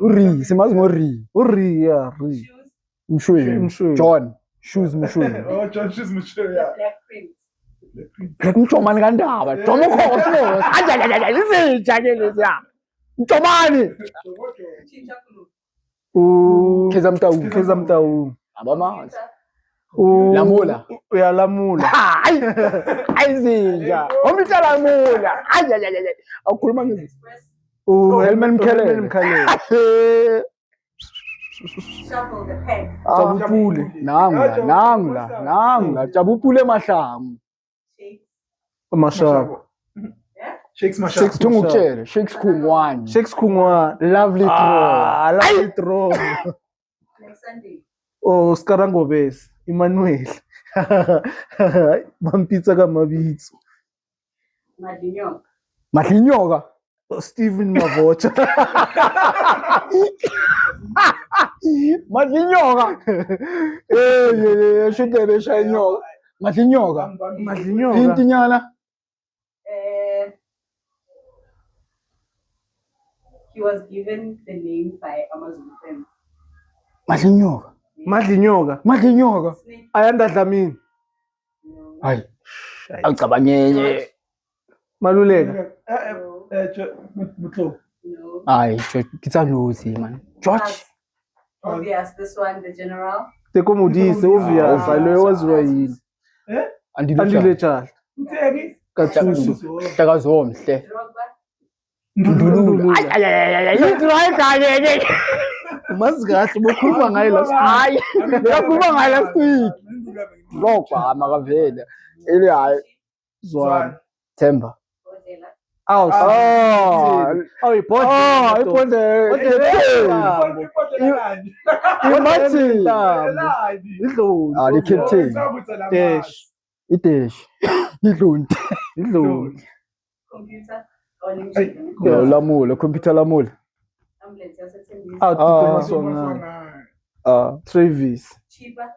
Uri. Simazi ngori. Uri, yeah, Uri. Shoes. Mshwe. Mshwe. John. Shoes Mshwe. Oh, John Shoes Mature, The yeah. Black Prince. Lek mjomani kandaba. Jomo khosi lo. Ajajajaja lisija ke lesiya. Mjomani. Chichakulu. Kheza Mtaung. Kheza Mtaung. Abamazi. Lamula. Yeah, Lamula. Hayi. Ayizinja. Omita Lamula. Ajajajaja. Awukhuluma ngezi. Express. Helman Mkhelele. Mkhelele. Shuffle the peg. Jabupule. Nangla. Jabupule Mahlangu. Shake. Mashaba. Shakes my Shakes shop. Tungutshele. Shakes Khungwane. Shakes Kungwa. Lovely throw. Lovely throw. Next Sunday. Oh, Skarangobes. Emmanuel. Mampitsa ka mabitso. Madinyo. Mahlinyoka. Stephen Mavocha. Mahlinyoka. Shudebe shanyoka. Mahlinyoka. Mahlinyoka. Intinyana. He was given the name by Amazon Prime. Mahlinyoka. Mahlinyoka. Snake. Ayanda Dlamini. No. Hayi. Awucabanyenye. Maluleka. Mutlo. No. Hayi, kitsaluzi man. George. Obvious. This one, the general. Teko Modise, obvious. Alo waziwa yini. Andile Child. Utheni? Katsuso. Hlakazomhle. Drogba. Ndululu. Yidrive kanye. Mazi kahle bokhuluma ngaye last week. Hayi. Yakhuluma ngaye last week. Drogba makavele. Ile hayi. Zwana. Themba. Odela. Aw. Oh, ibhodle. Imagine. Idlungu. Ah, the captain. Dash. Idesh. Idlunti. Computer. Or name Hey. sheet. Yo Lamula, computer Lamula. Ambulance. Yes, it's in Out Ah. Maswanga. Travis. cheaper.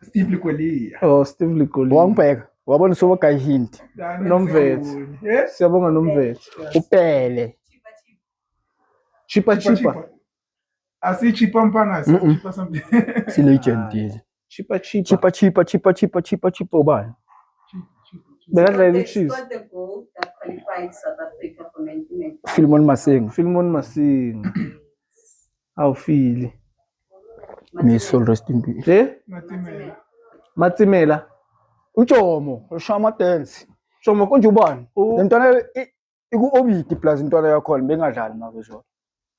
Steve Likweli. Oh, Steve Likoli. Wangibheka. Wabona soba hint. Nomvethe. Yes. Siyabonga Nomvethe. Upele. Cheaper. I see cheaper mpanas. Cheaper something. Si legend lezi. Cheaper ubani? Bekadlala They i-Chiefs. scored the goal that qualified South Africa for 1990. Philemon Masengo. Philemon Masinga. Awufili. May soul rest in peace. Matimela. Ujomo, ushama dance. Jomo konje ubani? Oh. Lentwana iku obiti plus intwana yakho bengadlali manje zona.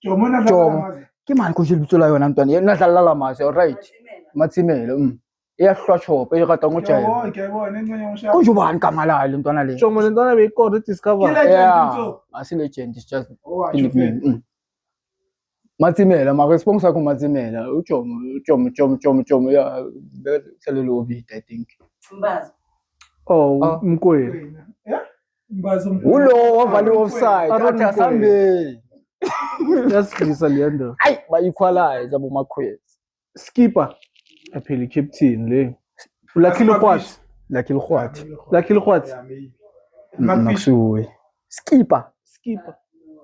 Jomo. Jomo. Ke mali konje libitsola yona ntwana yena dlala la mase, alright. Matsimela. Iyahlwa chophe ekade ngojayela. Konje ubani igama layo lentwana le? Jomo lentwana beyikora Discovery. Yeah. Asi legend, it's just nickname. Matsimela, ma-response akho Matsimela. Ujomo yeah, behlele obiti I think. Mbazo. Oh, Mkweli. Ulo wavali offside athi asambe. Yasidlisa Leandro. Ayi ba equalize abo makhwezi. Skipper. Apheli captain le. Lucky Khwati. Lucky Khwati. Makusuwe. Skipper.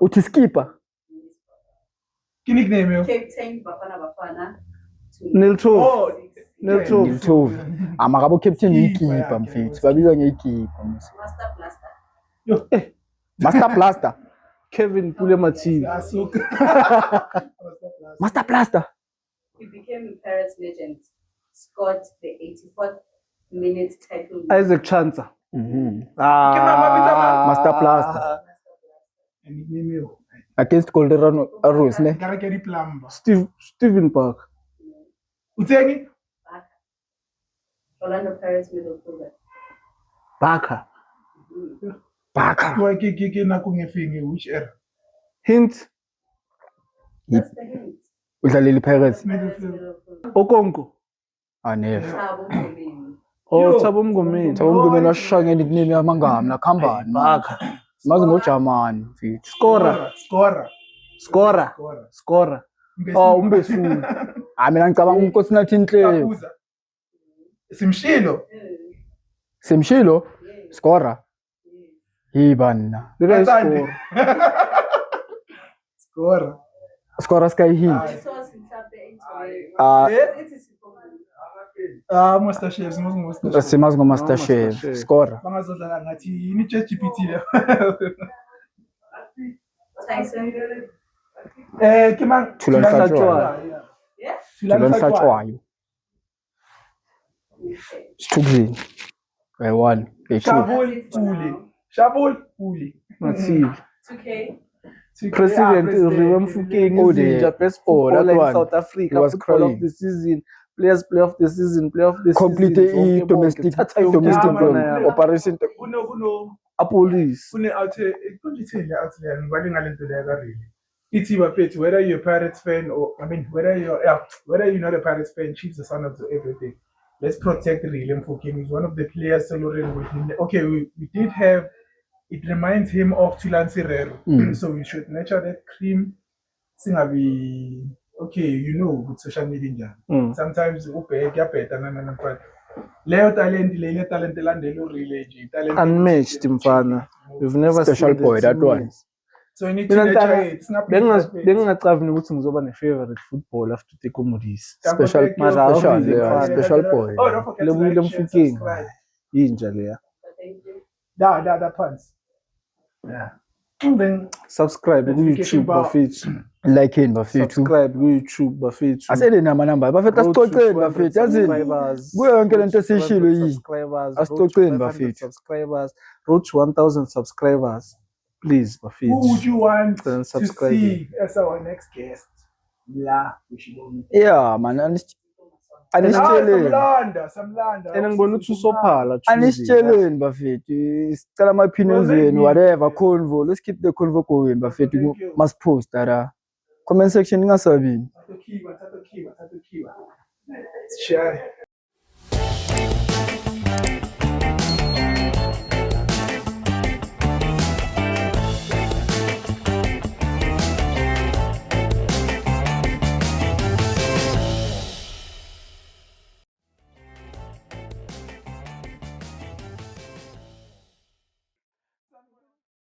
Uthi skipper. Ki nickname yo? Captain Bafana Bafana. Nilto. Oh, Nilithofu amakabo captain ikipa mfethu babizwa ngeyikipa Master Blaster. Yo, Master Blaster Kevin Pule Mathieu. Master Blaster He became a Pirates legend. Scored the 84th minute title. Isaac Chanza. Master Blaster against Golden Arrows ne Steven Park. Utseni? Orlando Pirates midfielder. Barker. Kwa ke na kungefiki which era? Hint. That's the hint. udlaleli Pirates Midfield. Okonko. never Thabo Mngomeni. Oh, Thabo Mngomeni. Thabo Mngomeni washaya nickname yamangami la Khambani Barker. mazi ngoJamani mfethu Scorer. Oh, Umbesulu. mina ngicabanga uNkosinathi Inhleko Kakuza. Simshilo. Semshilo scorer yibana Look at his score. Scorer. Sky hint I saw Sintape into it is Master Chefs. simazi ngoMaster Chef scorer Bangazodlala ngathi yini ChatGPT le. Tyson. Kimang Thulan Hlatshwayo Yeah. Thulan Hlatshwayo Okay. Sithukzini one Shabul Puli. Mathieu. 2K. President Riwe Mofokeng Oh, is the best that footballer in one. South He Africa. was Football crying. of the season. Players play of the season. Play of the complete season. domestic operation Kuno A police. kune out ngibale ngalento leyo ka really. Ithi bafethu whether you're a Pirates fan or whether you're not a Pirates fan, Chiefs the son of everything. Let's protect Rile Mofokeng. He's one of the players celebrating with him. Okay, we did have it reminds him of Thulan Serero. So we should nurture that cream. Singabi okay, with social media. Sometimes ubheka but leyo talent elandela uRile talent Unmatched mfana. We've never Special seen boy, that one. So you need to nurture it. Bengingacavi ukuthi ngizoba ne-favorite football after uTeko special boy Oh, don't forget to Lebohile like, share, Mofokeng. subscribe. Yinja leya. Thank you. That pants. Yeah. And then Subscribe Notification ku-YouTube bar. bafethu. like in bafethu Subscribe ku-YouTube bafethu. asele namanamba bafethu asicoceni bafethu yazini kuyo yonke lento esishilo yini asicoceni bafethu subscribers, road to 1,000 subscribers. Please, bafethu. who would you want And to subscribe. see as our next guest? We should go. yeah man anisitsheleni Some land. And ngibona ukuthi usophala anisitsheleni bafethu sicela ama opinions wenu whatever convo let's keep the convo going bafethu must post that comment section ingasabini Kiwa. Share.